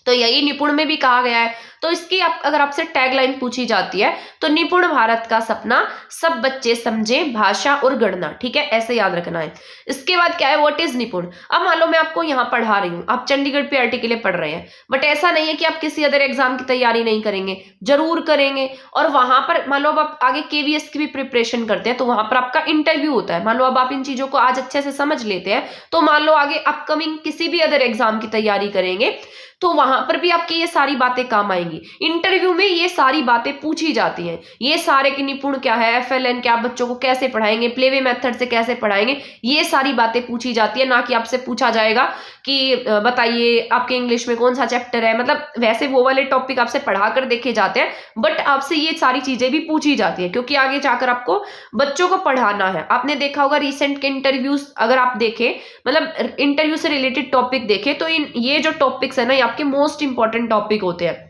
तो यही निपुण में भी कहा गया है। तो इसकी अगर आपसे टैगलाइन पूछी जाती है तो निपुण भारत का सपना, सब बच्चे समझे भाषा और गणना। ठीक है, ऐसे याद रखना है। इसके बाद क्या है, व्हाट इज निपुण। अब मान लो मैं आपको यहाँ पढ़ा रही हूँ, आप चंडीगढ़ PRT के लिए पढ़ रहे हैं, बट ऐसा नहीं है कि आप किसी अदर एग्जाम की तैयारी नहीं करेंगे, जरूर करेंगे। और वहां पर मान लो अब आप आगे KVS की भी प्रिपरेशन करते हैं तो वहां पर आपका इंटरव्यू होता है। मान लो अब आप इन चीजों को आज अच्छे से समझ लेते हैं, तो मान लो आगे अपकमिंग किसी भी अदर एग्जाम की तैयारी करेंगे तो वहां पर भी आपकी ये सारी बातें काम आएंगी। इंटरव्यू में ये सारी बातें पूछी जाती हैं, ये सारे की निपुण क्या है, FLN क्या, बच्चों को कैसे पढ़ाएंगे, प्लेवे मेथड से कैसे पढ़ाएंगे, ये सारी बातें पूछी जाती है। ना कि आपसे पूछा जाएगा कि बताइए आपके इंग्लिश में कौन सा चैप्टर है, मतलब वैसे वो वाले टॉपिक आपसे पढ़ा कर देखे जाते हैं, बट आपसे ये सारी चीजें भी पूछी जाती है क्योंकि आगे जाकर आपको बच्चों को पढ़ाना है। आपने देखा होगा रिसेंट के इंटरव्यूज अगर आप देखें, मतलब इंटरव्यू से रिलेटेड टॉपिक देखें, तो ये जो टॉपिक्स है ना, आपके मोस्ट इंपॉर्टेंट टॉपिक होते हैं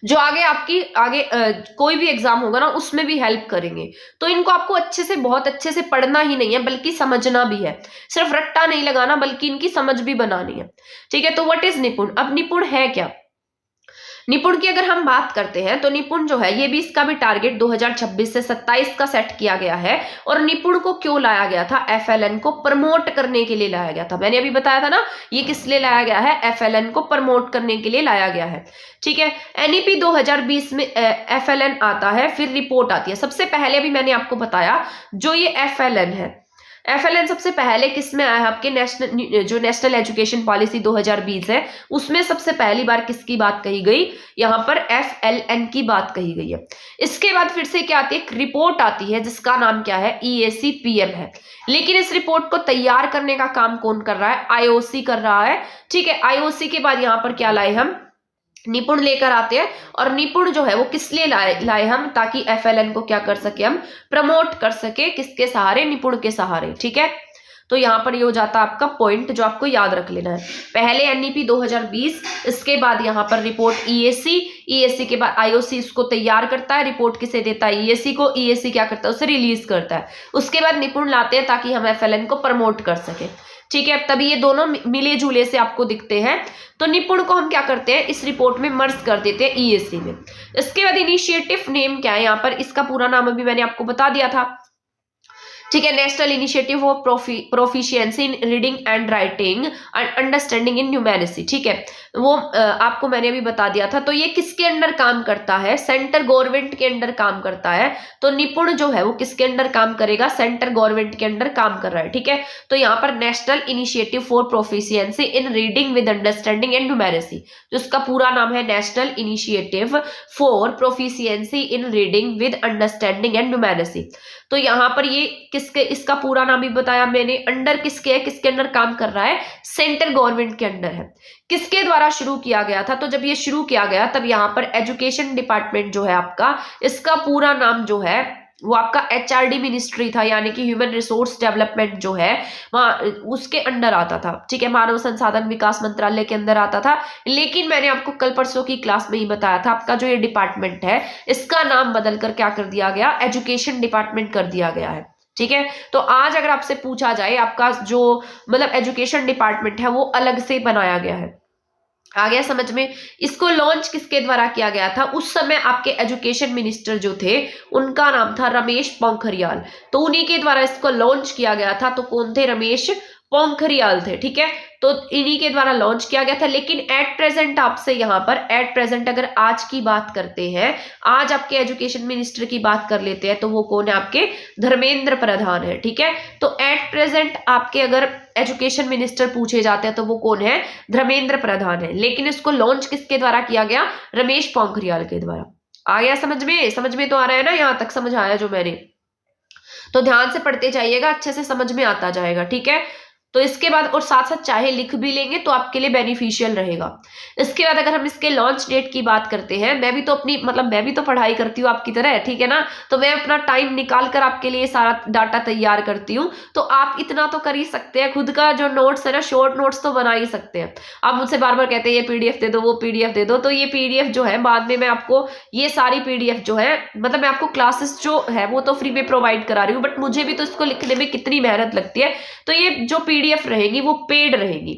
जो आगे कोई भी एग्जाम होगा ना उसमें भी हेल्प करेंगे। तो इनको आपको अच्छे से, बहुत अच्छे से पढ़ना ही नहीं है बल्कि समझना भी है, सिर्फ रट्टा नहीं लगाना बल्कि इनकी समझ भी बनानी है। ठीक है, तो व्हाट इज निपुण। अब निपुण है क्या, निपुण की अगर हम बात करते हैं तो निपुण जो है, ये भी इसका भी टारगेट 2026 से 27 का सेट किया गया है। और निपुण को क्यों लाया गया था, FLN को प्रमोट करने के लिए लाया गया था। मैंने अभी बताया था ना, ये किस लिए लाया गया है, FLN को प्रमोट करने के लिए लाया गया है। ठीक है, NEP 2020 में FLN आता है, फिर रिपोर्ट आती है। सबसे पहले भी मैंने आपको बताया जो ये FLN है, FLN सबसे पहले किस में आया है? आपके नेशनल एजुकेशन पॉलिसी 2020 है, उसमें सबसे पहली बार किसकी बात कही गई? यहाँ पर FLN की बात कही गई है। इसके बाद फिर से क्या आती है? एक रिपोर्ट आती है जिसका नाम क्या है? EAC-PM है। लेकिन इस रिपोर्ट को तैयार करने का काम कौन कर रहा है? IOC कर रहा है। ठीक है, IOC के बाद यहाँ पर क्या लाए हम? निपुण लेकर आते हैं। और निपुण जो है वो किस लिए लाए हम? ताकि FLN को क्या कर सके? हम प्रमोट कर सके। किसके सहारे? निपुण के सहारे। ठीक है, तो यहाँ पर ये हो जाता है आपका पॉइंट जो आपको याद रख लेना है। पहले NEP 2020, इसके बाद यहाँ पर रिपोर्ट EAC के बाद IOC इसको तैयार करता है, रिपोर्ट किसे देता है? EAC को। EAC क्या करता है? उसे रिलीज करता है। उसके बाद निपुण लाते हैं ताकि हम FLN को प्रमोट कर सके। ठीक है, तभी ये दोनों मिले जुले से आपको दिखते हैं। तो निपुण को हम क्या करते हैं? इस रिपोर्ट में मर्ज कर देते हैं EAC में। इसके बाद इनिशिएटिव नेम क्या है? यहाँ पर इसका पूरा नाम अभी मैंने आपको बता दिया था। ठीक है, national initiative of proficiency in reading and writing and understanding in numeracy. ठीक है, वो आपको मैंने अभी बता दिया था। तो ये किसके अंडर काम करता है? सेंटर गवर्नमेंट के अंडर काम करता है। तो निपुण जो है वो किसके अंडर काम करेगा? सेंटर गवर्नमेंट के अंडर काम कर रहा है। ठीक है, तो यहाँ पर national initiative for proficiency in reading with understanding and numeracy, जिसका पूरा नाम है national initiative for proficiency in reading with understanding and numeracy. तो यहाँ पर ये किसके, इसका पूरा नाम भी बताया मैंने। अंडर किसके है? किसके अंडर काम कर रहा है? सेंटर गवर्नमेंट के अंडर है। किसके द्वारा शुरू किया गया था? तो जब ये शुरू किया गया तब यहाँ पर एजुकेशन डिपार्टमेंट जो है आपका, इसका पूरा नाम जो है वो आपका HRD मिनिस्ट्री था, यानी कि ह्यूमन रिसोर्स डेवलपमेंट जो है वहाँ उसके अंडर आता था। ठीक है, मानव संसाधन विकास मंत्रालय के अंदर आता था। लेकिन मैंने आपको कल परसों की क्लास में ही बताया था, आपका जो ये डिपार्टमेंट है इसका नाम बदलकर क्या कर दिया गया? एजुकेशन डिपार्टमेंट कर दिया गया है। ठीक है, तो आज अगर आपसे पूछा जाए आपका जो मतलब एजुकेशन डिपार्टमेंट है वो अलग से बनाया गया है। आ गया समझ में? इसको लॉन्च किसके द्वारा किया गया था? उस समय आपके एजुकेशन मिनिस्टर जो थे उनका नाम था रमेश पोखरियाल। तो उन्हीं के द्वारा इसको लॉन्च किया गया था। तो कौन थे? रमेश पोखरियाल थे। ठीक है, तो इन्हीं के द्वारा लॉन्च किया गया था। लेकिन एट प्रेजेंट आपसे यहाँ पर एट प्रेजेंट अगर आज की बात करते हैं, आज आपके एजुकेशन मिनिस्टर की बात कर लेते हैं, तो वो कौन है? आपके धर्मेंद्र प्रधान है। ठीक है, तो एट प्रेजेंट आपके अगर एजुकेशन मिनिस्टर पूछे जाते हैं तो वो कौन है? धर्मेंद्र प्रधान है। लेकिन इसको लॉन्च किसके द्वारा किया गया? रमेश पोखरियाल के द्वारा। आ गया समझ में? समझ में तो आ रहा है ना? यहाँ तक समझ आया जो मैंने? तो ध्यान से पढ़ते जाइएगा, अच्छे से समझ में आता जाएगा। ठीक है, तो इसके बाद और साथ साथ चाहे लिख भी लेंगे तो आपके लिए बेनिफिशियल रहेगा। इसके बाद अगर हम इसके लॉन्च डेट की बात करते हैं, मैं भी तो पढ़ाई करती हूँ आपकी तरह। ठीक है ना, तो मैं अपना टाइम निकाल कर आपके लिए सारा डाटा तैयार करती हूँ। तो आप इतना तो कर ही सकते हैं, खुद का जो नोट्स है ना, शॉर्ट नोट्स तो बना ही सकते हैं। आप मुझसे बार बार कहते हैं ये PDF दे दो, वो PDF दे दो, तो ये PDF जो है बाद में मैं आपको ये सारी PDF जो है मतलब मैं आपको क्लासेस जो है वो तो फ्री में प्रोवाइड करा रही हूँ, बट मुझे भी तो इसको लिखने में कितनी मेहनत लगती है। तो ये जो PDF रहेगी वो पेड रहेगी।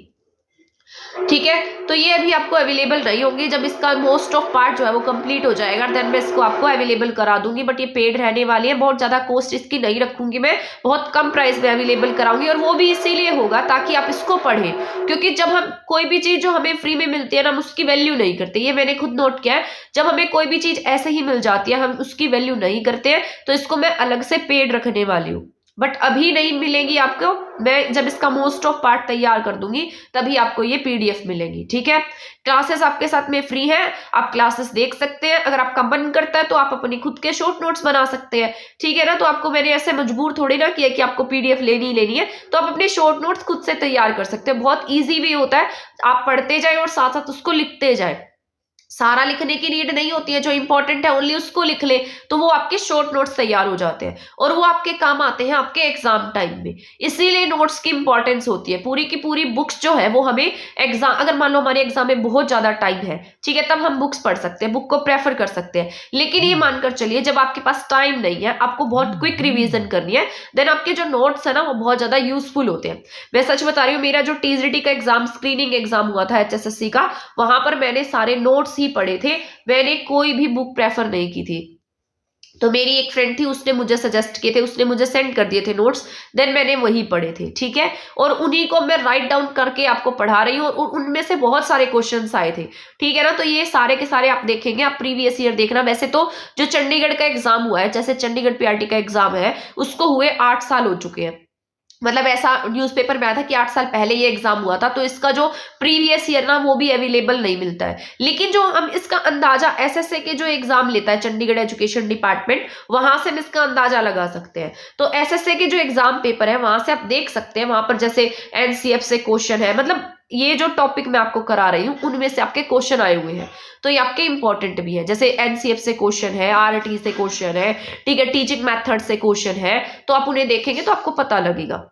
ठीक है, तो ये अभी आपको अवेलेबल नहीं होंगी। जब इसका मोस्ट ऑफ पार्ट जो है वो कंप्लीट हो जाएगा देन मैं इसको आपको अवेलेबल करा दूंगी। बट ये पेड रहने वाली है, बहुत ज्यादा कॉस्ट इसकी नहीं रखूंगी मैं, बहुत कम प्राइस में अवेलेबल कराऊंगी। और वो भी इसीलिए होगा ताकि आप इसको पढ़ें, क्योंकि जब हम कोई भी चीज जो हमें फ्री में मिलती है ना, हम उसकी वैल्यू नहीं करते। ये मैंने खुद नोट किया है, जब हमें कोई भी चीज ऐसे ही मिल जाती है हम उसकी वैल्यू नहीं करते हैं। तो इसको मैं अलग से पेड रखने वाली हूँ, बट अभी नहीं मिलेगी आपको। मैं जब इसका मोस्ट ऑफ पार्ट तैयार कर दूंगी तभी आपको ये PDF मिलेगी। ठीक है, क्लासेस आपके साथ में फ्री है, आप क्लासेस देख सकते हैं। अगर आपका मन करता है तो आप अपनी खुद के शॉर्ट नोट्स बना सकते हैं। ठीक है ना, तो आपको मैंने ऐसे मजबूर थोड़ी ना किया कि आपको PDF लेनी है। तो आप अपने शॉर्ट नोट्स खुद से तैयार कर सकते हैं, बहुत ईजी भी होता है। आप पढ़ते जाए और साथ साथ उसको लिखते जाए, सारा लिखने की नीड नहीं होती है। जो इंपॉर्टेंट है ओनली उसको लिख ले तो वो आपके शॉर्ट नोट्स तैयार हो जाते हैं और वो आपके काम आते हैं आपके एग्जाम टाइम में। इसीलिए नोट्स की इंपॉर्टेंस होती है। पूरी की पूरी बुक्स जो है वो हमें एग्जाम, अगर मान लो हमारे एग्जाम में बहुत ज्यादा टाइम है, ठीक है, तब हम बुक्स पढ़ सकते हैं, बुक को प्रेफर कर सकते हैं। लेकिन ये मानकर चलिए जब आपके पास टाइम नहीं है, आपको बहुत क्विक रिविजन करनी है, देन आपके जो नोट्स है ना वो बहुत ज्यादा यूजफुल होते हैं। मैं सच बता रही हूँ, मेरा जो TGT का एग्जाम, स्क्रीनिंग एग्जाम हुआ था HSSC का, वहां पर मैंने सारे नोट्स ही पढ़े थे, मैंने कोई भी बुक प्रेफर नहीं की थी। तो मेरी एक फ्रेंड थी, उसने मुझे सजेस्ट किए थे, उसने मुझे सेंड कर दिए थे नोट्स, देन मैंने वही पढ़े थे। ठीक है, और उन्हीं को मैं राइट डाउन करके आपको पढ़ा रही हूँ और उनमें से बहुत सारे क्वेश्चंस आए थे। ठीक है ना, तो ये सारे के सारे आप देखेंगे, आप प्रीवियस ईयर देखना। वैसे तो जो चंडीगढ़ का एग्जाम हुआ है, जैसे चंडीगढ़ PRT का एग्जाम है, उसको हुए 8 साल हो चुके हैं। मतलब ऐसा न्यूज़पेपर में आया था कि 8 साल पहले ये एग्जाम हुआ था, तो इसका जो प्रीवियस ईयर ना वो भी अवेलेबल नहीं मिलता है। लेकिन जो हम इसका अंदाजा एसएसए के जो एग्जाम लेता है चंडीगढ़ एजुकेशन डिपार्टमेंट, वहां से हम इसका अंदाजा लगा सकते हैं। तो एसएसए के जो एग्जाम पेपर है वहां से आप देख सकते हैं, वहां पर जैसे एनसीएफ से क्वेश्चन है, मतलब ये जो टॉपिक मैं आपको करा रही हूँ उनमें से आपके क्वेश्चन आए हुए हैं, तो ये आपके इंपॉर्टेंट भी है। जैसे एनसीएफ से क्वेश्चन है, आरटी से क्वेश्चन है, ठीक है, टीचिंग मेथड से क्वेश्चन है, तो आप उन्हें देखेंगे तो आपको पता लगेगा।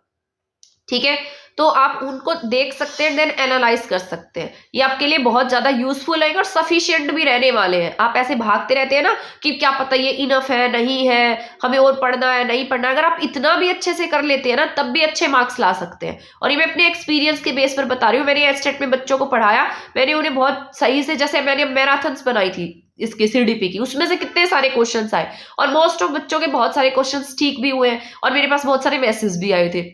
ठीक है, तो आप उनको देख सकते हैं, देन एनालाइज कर सकते हैं। ये आपके लिए बहुत ज्यादा यूजफुल है और सफिशिएंट भी रहने वाले हैं। आप ऐसे भागते रहते हैं ना कि क्या पता ये इनफ है, नहीं है, हमें और पढ़ना है, नहीं पढ़ना है, अगर आप इतना भी अच्छे से कर लेते हैं ना तब भी अच्छे मार्क्स ला सकते हैं। और ये मैं अपने एक्सपीरियंस के बेस पर बता रही हूँ। मैंने एस्टेट में बच्चों को पढ़ाया, मैंने उन्हें बहुत सही से, जैसे मैंने मैराथन्स बनाई थी इसके सीडीपी की, उसमें से कितने सारे क्वेश्चंस आए और मोस्ट ऑफ बच्चों के बहुत सारे क्वेश्चंस ठीक भी हुए हैं और मेरे पास बहुत सारे मैसेज भी आए थे।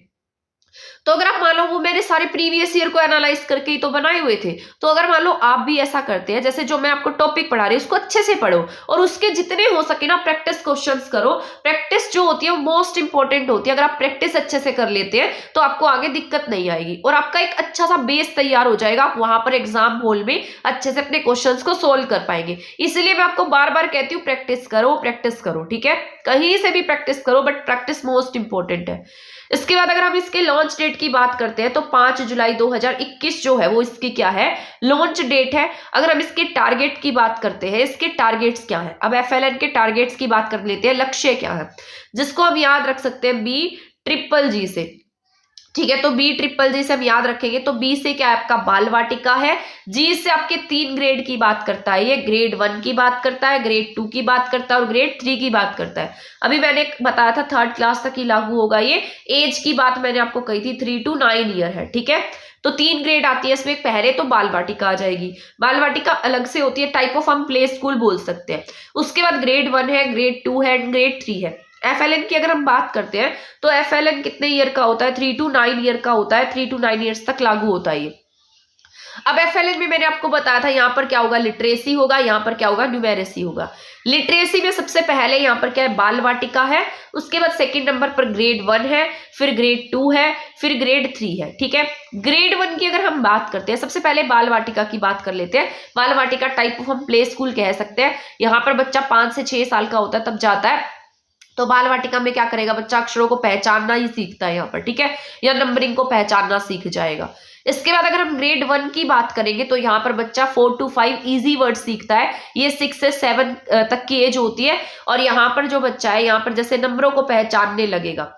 तो अगर आप मान लो, वो मैंने सारे प्रीवियस ईयर को एनालाइज करके ही तो बनाए हुए थे। तो अगर मान लो आप भी ऐसा करते हैं, जैसे जो मैं आपको टॉपिक पढ़ा रही हूँ उसको अच्छे से पढ़ो और उसके जितने हो सके ना प्रैक्टिस क्वेश्चंस करो। प्रैक्टिस जो होती है वो मोस्ट इंपॉर्टेंट होती है। अगर आप प्रैक्टिस अच्छे से कर लेते हैं तो आपको आगे दिक्कत नहीं आएगी और आपका एक अच्छा सा बेस तैयार हो जाएगा। आप वहां पर एग्जाम हॉल में अच्छे से अपने क्वेश्चंस को सोल्व कर पाएंगे। इसलिए मैं आपको बार बार कहती हूँ प्रैक्टिस करो, ठीक है, कहीं से भी प्रैक्टिस करो, बट प्रैक्टिस मोस्ट इंपॉर्टेंट है। इसके बाद अगर हम इसके लॉन्च डेट की बात करते हैं तो 5 जुलाई 2021 जो है वो इसकी क्या है, लॉन्च डेट है। अगर हम इसके टारगेट की बात करते हैं, इसके टारगेट्स क्या है, अब एफएलएन के टारगेट्स की बात कर लेते हैं। लक्ष्य क्या है जिसको हम याद रख सकते हैं BGGG से, ठीक है। तो BGGG से हम याद रखेंगे तो B से क्या है आपका बाल वाटिका है, G से आपके 3 ग्रेड की बात करता है, ये ग्रेड 1 की बात करता है, ग्रेड 2 की बात करता है और ग्रेड 3 की बात करता है। अभी मैंने बताया था 3rd क्लास तक ही लागू होगा ये। एज की बात मैंने आपको कही थी 3 to 9 ईयर है, ठीक है। तो 3 ग्रेड आती है इसमें। पहले तो बाल वाटिका आ जाएगी, बाल वाटिका अलग से होती है, टाइप ऑफ हम प्ले स्कूल बोल सकते हैं। उसके बाद ग्रेड 1 है, ग्रेड 2 है, ग्रेड 3 है। एफएलएन की अगर हम बात करते हैं तो एफएलएन कितने ईयर का होता है, 3 to 9 ईयर का होता है, 3 to 9 ईयर्स तक लागू होता है ये। अब एफएलएन में मैंने आपको बताया था यहाँ पर क्या होगा, लिटरेसी होगा, यहाँ पर क्या होगा, न्यूमेरेसी होगा। लिटरेसी में सबसे पहले यहाँ पर क्या है, बाल वाटिका है, उसके बाद सेकंड नंबर पर ग्रेड 1 है, फिर ग्रेड 2 है, फिर ग्रेड 3 है, ठीक है। ग्रेड 1 की अगर हम बात करते हैं, सबसे पहले बाल वाटिका की बात कर लेते हैं। बाल वाटिका टाइप ऑफ हम प्ले स्कूल कह सकते हैं। यहाँ पर बच्चा 5 से 6 साल का होता है तब जाता है। तो बाल वाटिका में क्या करेगा बच्चा, अक्षरों को पहचानना ही सीखता है यहाँ पर, ठीक है, या नंबरिंग को पहचानना सीख जाएगा। इसके बाद अगर हम ग्रेड 1 की बात करेंगे तो यहाँ पर बच्चा 4 to 5 इजी वर्ड सीखता है। ये 6 से 7 तक की एज होती है और यहाँ पर जो बच्चा है यहाँ पर जैसे नंबरों को पहचानने लगेगा।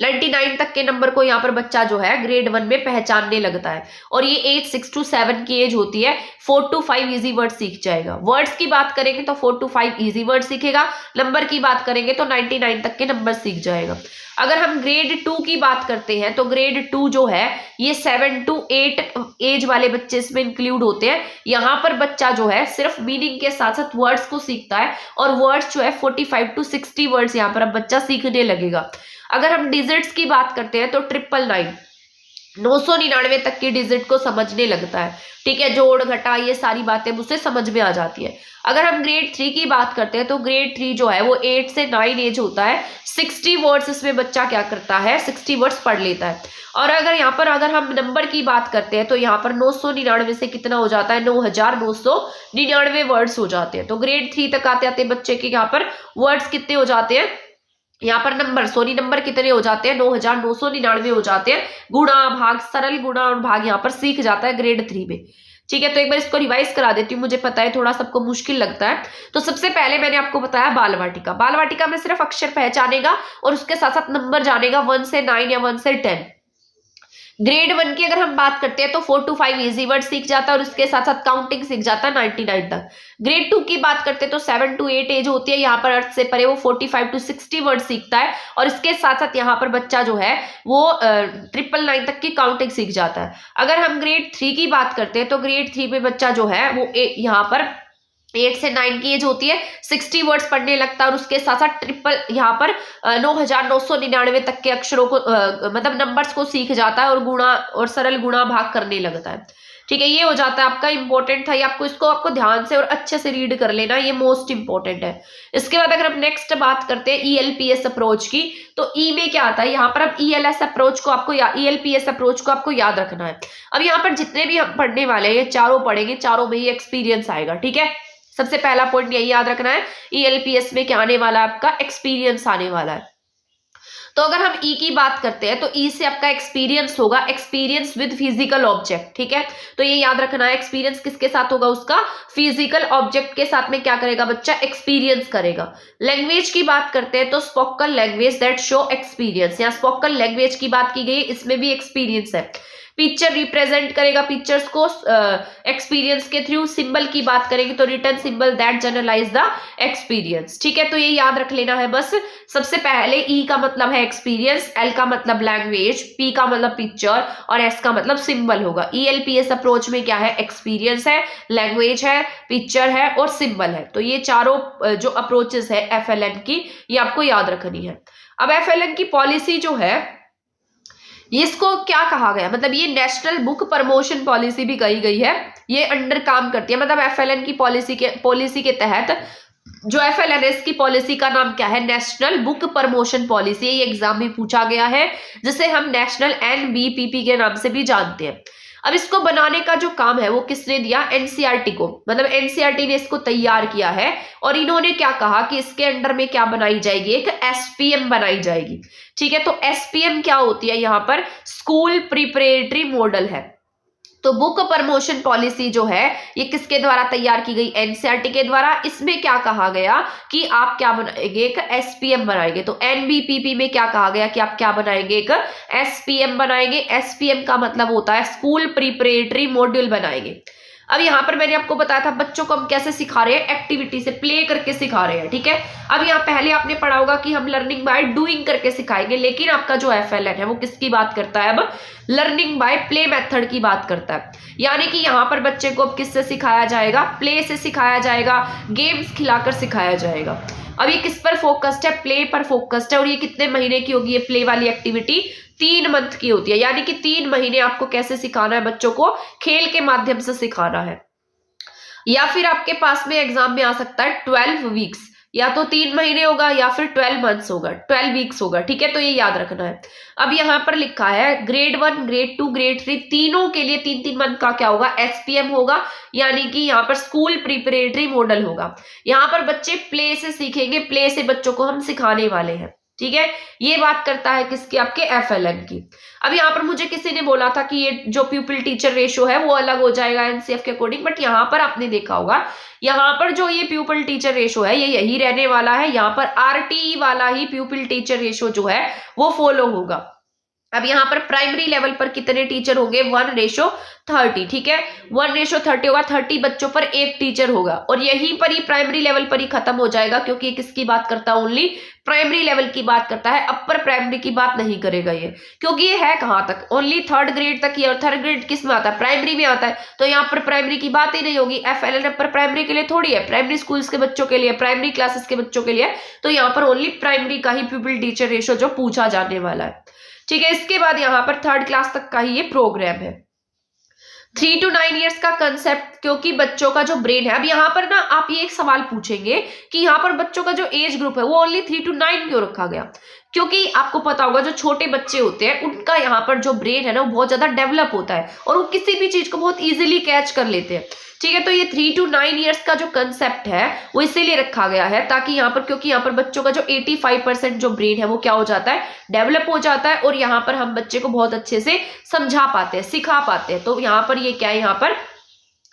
99 तक के नंबर को यहाँ पर बच्चा जो है ग्रेड 1 में पहचानने लगता है और ये एज 6 to 7 की एज होती है। 4 to 5 इजी वर्ड सीख जाएगा। वर्ड्स की बात करेंगे तो 4 to 5 इजी वर्ड सीखेगा। नंबर की बात करेंगे तो 99 तक के नंबर सीख जाएगा। अगर हम ग्रेड 2 की बात करते हैं तो ग्रेड 2 जो है ये 7 to 8 एज वाले बच्चे इसमें इंक्लूड होते हैं। यहाँ पर बच्चा जो है सिर्फ मीनिंग के साथ साथ वर्ड्स को सीखता है और वर्ड्स जो है 45 to 60 वर्ड्स यहाँ पर अब बच्चा सीखने लगेगा। अगर हम डिजिट्स की बात करते हैं तो 999 999 तक की डिजिट को समझने लगता है, ठीक है, जोड़ घटा ये सारी बातें मुझसे समझ में आ जाती है। अगर हम ग्रेड 3 की बात करते हैं तो ग्रेड 3 जो है वो 8 से 9 एज होता है। 60 वर्ड्स इसमें बच्चा क्या करता है, 60 वर्ड्स पढ़ लेता है। और अगर यहाँ पर अगर हम नंबर की बात करते हैं तो यहाँ पर 999 से कितना हो जाता है, 9999 वर्ड्स हो जाते हैं। तो ग्रेड 3 तक आते आते बच्चे के यहाँ पर वर्ड्स कितने हो जाते हैं, यहाँ पर नंबर कितने हो जाते हैं, 9999 हो जाते हैं। गुणा भाग, सरल गुणा और भाग यहाँ पर सीख जाता है ग्रेड 3 में, ठीक है। तो एक बार इसको रिवाइज करा देती हूँ, मुझे पता है थोड़ा सबको मुश्किल लगता है। तो सबसे पहले मैंने आपको बताया बाल वाटिका। बाल वाटिका में सिर्फ अक्षर पहचानेगा और उसके साथ साथ नंबर जानेगा 1 से 9 या 1 से 10। ग्रेड 1 की अगर हम बात करते हैं तो 4 to 5 इजी वर्ड सीख जाता है और उसके साथ साथ काउंटिंग सीख जाता है 99 तक। ग्रेड 2 की बात करते हैं तो 7 to 8 एज होती है। यहाँ पर अर्थ से परे वो 45 to 60 वर्ड सीखता है और इसके साथ साथ यहाँ पर बच्चा जो है वो 999 तक की काउंटिंग सीख जाता है। अगर हम ग्रेड 3 की बात करते हैं तो ग्रेड 3 में बच्चा जो है वो यहाँ पर 8 से 9 की एज होती है, 60 वर्ड्स पढ़ने लगता है और उसके साथ साथ यहाँ पर 9999 तक के अक्षरों को मतलब नंबर्स को सीख जाता है और गुणा और सरल गुणा भाग करने लगता है। ठीक है, ये हो जाता है आपका इंपॉर्टेंट था, ये आपको ध्यान से और अच्छे से रीड कर लेना, ये मोस्ट इंपॉर्टेंट है। इसके बाद अगर हम नेक्स्ट बात करते हैं ELPS अप्रोच की, तो ई में क्या आता है, यहाँ पर अब ELPS अप्रोच को आपको याद रखना है। अब यहाँ पर जितने भी हम पढ़ने वाले हैं ये चारों पढ़ेंगे, चारों में ही एक्सपीरियंस आएगा। ठीक है, सबसे पहला पॉइंट यही याद रखना है, ELPS में क्या आने वाला है, आपका एक्सपीरियंस आने वाला है। तो अगर हम ई की बात करते हैं तो ई से आपका एक्सपीरियंस होगा, एक्सपीरियंस विद फिजिकल ऑब्जेक्ट। ठीक है, तो ये याद रखना है, एक्सपीरियंस किसके साथ होगा, उसका फिजिकल ऑब्जेक्ट के साथ में क्या करेगा बच्चा, एक्सपीरियंस करेगा। लैंग्वेज की बात करते हैं तो spoken language that show experience, यहाँ स्पोकन लैंग्वेज की बात की गई, इसमें भी एक्सपीरियंस है। पिक्चर रिप्रेजेंट करेगा पिक्चर्स को एक्सपीरियंस के थ्रू। सिंबल की बात करेंगे तो return symbol that generalize the experience. ठीक है, तो ये याद रख लेना है बस। सबसे पहले ई का मतलब है एक्सपीरियंस, एल का मतलब लैंग्वेज, पी का मतलब पिक्चर और एस का मतलब सिंबल होगा। ELPS अप्रोच में क्या है, एक्सपीरियंस है, लैंग्वेज है, पिक्चर है और सिंबल है। तो ये चारों जो अप्रोचेस है FLN की, ये आपको याद रखनी है। अब FLN की पॉलिसी जो है, इसको क्या कहा गया, मतलब ये नेशनल बुक प्रमोशन पॉलिसी भी कही गई है, ये अंडर काम करती है। मतलब FLN की पॉलिसी के तहत जो FLNS की पॉलिसी का नाम क्या है, नेशनल बुक प्रमोशन पॉलिसी। ये एग्जाम में पूछा गया है, जिसे हम नेशनल NBPP के नाम से भी जानते हैं। अब इसको बनाने का जो काम है वो किसने दिया, NCERT को, मतलब NCERT ने इसको तैयार किया है। और इन्होंने क्या कहा कि इसके अंडर में क्या बनाई जाएगी, एक SPM बनाई जाएगी। ठीक है, तो SPM क्या होती है, यहाँ पर स्कूल प्रिपरेटरी मॉडल है। तो बुक प्रमोशन पॉलिसी जो है ये किसके द्वारा तैयार की गई, NCERT के द्वारा। इसमें क्या कहा गया कि आप क्या बनाएंगे, एक SPM बनाएंगे। तो NBPP में क्या कहा गया कि आप क्या बनाएंगे, एक SPM बनाएंगे। SPM का मतलब होता है स्कूल प्रिपरेटरी मॉड्यूल बनाएंगे। अब यहाँ पर मैंने आपको बताया था बच्चों को हम कैसे सिखा रहे हैं, एक्टिविटी से, प्ले करके सिखा रहे हैं। ठीक है, अब यहाँ पहले आपने पढ़ा होगा कि हम लर्निंग बाय डूइंग करके सिखाएंगे, लेकिन आपका जो FLN है वो किसकी बात करता है, अब लर्निंग बाय प्ले मेथड की बात करता है। यानी कि यहाँ पर बच्चे को अब किससे सिखाया जाएगा, प्ले से सिखाया जाएगा, गेम्स खिलाकर सिखाया जाएगा। अब ये किस पर फोकस्ड है, प्ले पर फोकस्ड है। और ये कितने महीने की होगी, ये प्ले वाली एक्टिविटी 3 मंथ की होती है। यानी कि 3 महीने आपको कैसे सिखाना है, बच्चों को खेल के माध्यम से सिखाना है। या फिर आपके पास में एग्जाम में आ सकता है 12 वीक्स, या तो 3 महीने होगा या फिर 12 मंथ्स होगा, 12 वीक्स होगा। ठीक है, तो ये याद रखना है। अब यहाँ पर लिखा है ग्रेड 1, ग्रेड 2, ग्रेड 3 तीनों के लिए 3-3 मंथ का क्या होगा, SPM होगा। यानी कि यहाँ पर स्कूल प्रिपरेटरी मॉडल होगा। यहाँ पर बच्चे प्ले से सीखेंगे, प्ले से बच्चों को हम सिखाने वाले हैं। ठीक है, ये बात करता है किसकी, आपके FLN की। अब यहाँ पर मुझे किसी ने बोला था कि ये जो प्यूपिल टीचर रेशो है वो अलग हो जाएगा NCF के अकॉर्डिंग, बट यहाँ पर आपने देखा होगा यहाँ पर जो ये प्यूपिल टीचर रेशो है ये यही रहने वाला है। यहाँ पर RTE वाला ही प्यूपिल टीचर रेशो जो है वो फॉलो होगा। अब यहाँ पर प्राइमरी लेवल पर कितने टीचर होंगे, 1:30। ठीक है, 1:30 होगा, 30 बच्चों पर 1 टीचर होगा। और यहीं पर ही प्राइमरी लेवल पर ही खत्म हो जाएगा, क्योंकि किसकी बात करता है, ओनली प्राइमरी लेवल की बात करता है, अपर प्राइमरी की बात नहीं करेगा ये, क्योंकि ये है कहाँ तक, ओनली 3rd ग्रेड तक ही। और 3rd ग्रेड किस में आता है, प्राइमरी में आता है। तो यहाँ पर प्राइमरी की बात ही नहीं होगी। FLN अपर प्राइमरी के लिए थोड़ी है, प्राइमरी स्कूल्स के बच्चों के लिए, प्राइमरी क्लासेस के बच्चों के लिए। तो यहाँ पर ओनली प्राइमरी का ही प्यूपिल टीचर रेशो जो पूछा जाने वाला है। ठीक है, इसके बाद यहाँ पर 3rd क्लास तक का ही ये प्रोग्राम है। 3 to 9 ईयर्स का कंसेप्ट, क्योंकि बच्चों का जो ब्रेन है, अब यहाँ पर ना आप ये एक सवाल पूछेंगे कि यहाँ पर बच्चों का जो एज ग्रुप है वो ओनली 3 to 9 क्यों रखा गया। क्योंकि आपको पता होगा जो छोटे बच्चे होते हैं उनका यहाँ पर जो ब्रेन है ना वो बहुत ज्यादा डेवलप होता है और वो किसी भी चीज को बहुत इजीली कैच कर लेते हैं। ठीक है, तो ये 3 to 9 ईयर्स का जो कंसेप्ट है वो इसीलिए रखा गया है ताकि यहाँ पर, क्योंकि यहाँ पर बच्चों का जो 85% जो ब्रेन है वो क्या हो जाता है, डेवलप हो जाता है। और यहाँ पर हम बच्चे को बहुत अच्छे से समझा पाते हैं, सिखा पाते हैं। तो यहाँ पर ये क्या है, यहाँ पर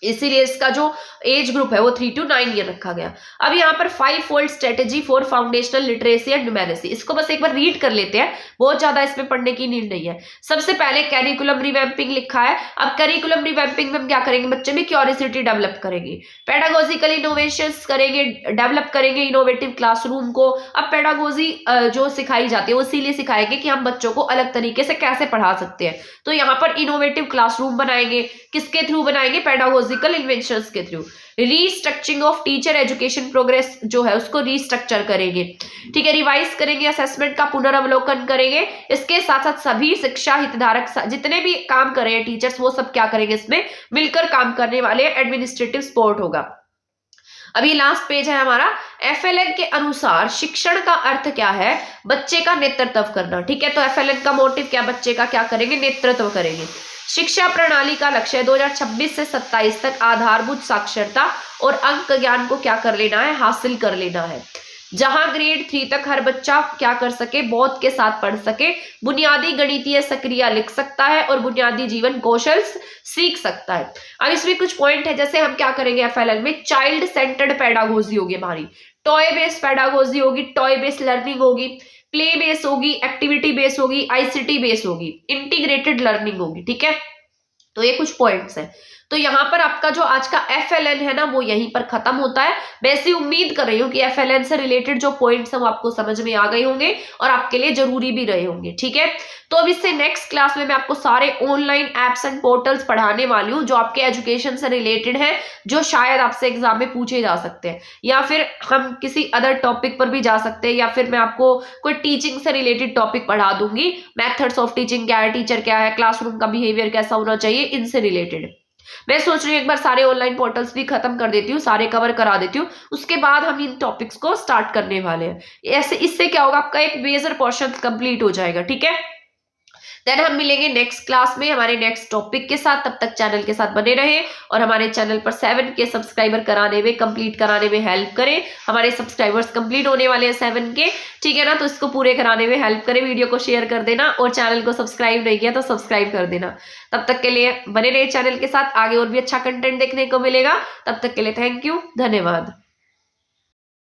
इसीलिए इसका जो एज ग्रुप है वो 3 to 9 ईयर रखा गया। अब यहाँ पर 5-fold strategy for foundational literacy and numeracy, इसको बस एक बार रीड कर लेते हैं, बहुत ज्यादा इसमें पढ़ने की नीड नहीं है। सबसे पहले कैरिकुलम रिवैम्पिंग लिखा है। अब कैरिकुलम रिवैम्पिंग में हम क्या करेंगे, बच्चे में क्यूरियोसिटी डेवलप करेंगे, पेडागोजिकल इनोवेशंस करेंगे, डेवलप करेंगे इनोवेटिव क्लासरूम को। अब पेडागोजी जो सिखाई जाती है वो इसीलिए सिखाएंगे कि हम बच्चों को अलग तरीके से कैसे पढ़ा सकते हैं। तो यहाँ पर इनोवेटिव क्लासरूम बनाएंगे, किसके थ्रू बनाएंगे, पेडागोजी टेक्नोलॉजिकल इन्वेंशंस के through. Restructuring of teacher education progress जो है उसको रीस्ट्रक्चर करेंगे, ठीक है, रिवाइज करेंगे, असेसमेंट का पुनर्वलोकन करेंगे। इसके साथ साथ सभी शिक्षा हितधारक जितने भी काम कर रहे हैं टीचर्स, वो सब क्या करेंगे, इसमें मिलकर काम करने वाले। एडमिनिस्ट्रेटिव सपोर्ट होगा। अभी लास्ट पेज है हमारा। एफएलएन के अनुसार शिक्षण का अर्थ क्या है, बच्चे का नेतृत्व करना, ठीक है। तो एफएलएन का मोटिव क्या, बच्चे का क्या करेंगे, नेतृत्व करेंगे। शिक्षा प्रणाली का लक्ष्य 2026 से 27 तक आधारभूत साक्षरता और अंक ज्ञान को क्या कर लेना है, हासिल कर लेना है। जहां ग्रेड 3 तक हर बच्चा क्या कर सके, बोध के साथ पढ़ सके, बुनियादी गणितीय सक्रिया लिख सकता है और बुनियादी जीवन कौशल सीख सकता है। अब इसमें कुछ पॉइंट है, जैसे हम क्या करेंगे एफएलएन में, चाइल्ड सेंटर्ड पेडागोजी होगी हमारी, टॉय बेस्ड पेडागोजी होगी, टॉय बेस्ड लर्निंग होगी, प्ले बेस होगी, एक्टिविटी बेस होगी, आईसीटी बेस होगी, इंटीग्रेटेड लर्निंग होगी, ठीक है। तो ये कुछ पॉइंट्स हैं। तो यहाँ पर आपका जो आज का एफएलएन है ना, वो यहीं पर खत्म होता है। मैं ऐसी उम्मीद कर रही हूँ कि एफएलएन से रिलेटेड जो पॉइंट्स हैं वो आपको समझ में आ गए होंगे और आपके लिए जरूरी भी रहे होंगे, ठीक है। तो अब इससे नेक्स्ट क्लास में मैं आपको सारे ऑनलाइन एप्स एंड पोर्टल्स पढ़ाने वाली हूँ जो आपके एजुकेशन से रिलेटेड है, जो शायद आपसे एग्जाम में पूछे जा सकते हैं, या फिर हम किसी अदर टॉपिक पर भी जा सकते हैं, या फिर मैं आपको कोई टीचिंग से रिलेटेड टॉपिक पढ़ा दूंगी। मेथड्स ऑफ टीचिंग क्या है, टीचर क्या है, क्लासरूम का बिहेवियर कैसा होना चाहिए, इनसे रिलेटेड मैं सोच रही हूँ एक बार सारे ऑनलाइन पोर्टल्स भी खत्म कर देती हूँ, सारे कवर करा देती हूँ, उसके बाद हम इन टॉपिक्स को स्टार्ट करने वाले हैं। ऐसे इससे क्या होगा, आपका एक मेजर पोर्शन कंप्लीट हो जाएगा, ठीक है। देन हम मिलेंगे नेक्स्ट क्लास में हमारे नेक्स्ट टॉपिक के साथ। तब तक चैनल के साथ बने रहें और हमारे चैनल पर 7K सब्सक्राइबर कराने में, कंप्लीट कराने में हेल्प करें। हमारे सब्सक्राइबर्स कंप्लीट होने वाले हैं 7K, ठीक है ना। तो इसको पूरे कराने में हेल्प करें, वीडियो को शेयर कर देना और चैनल को सब्सक्राइब नहीं किया तो सब्सक्राइब कर देना। तब तक के लिए बने रहे चैनल के साथ, आगे और भी अच्छा कंटेंट देखने को मिलेगा। तब तक के लिए थैंक यू, धन्यवाद।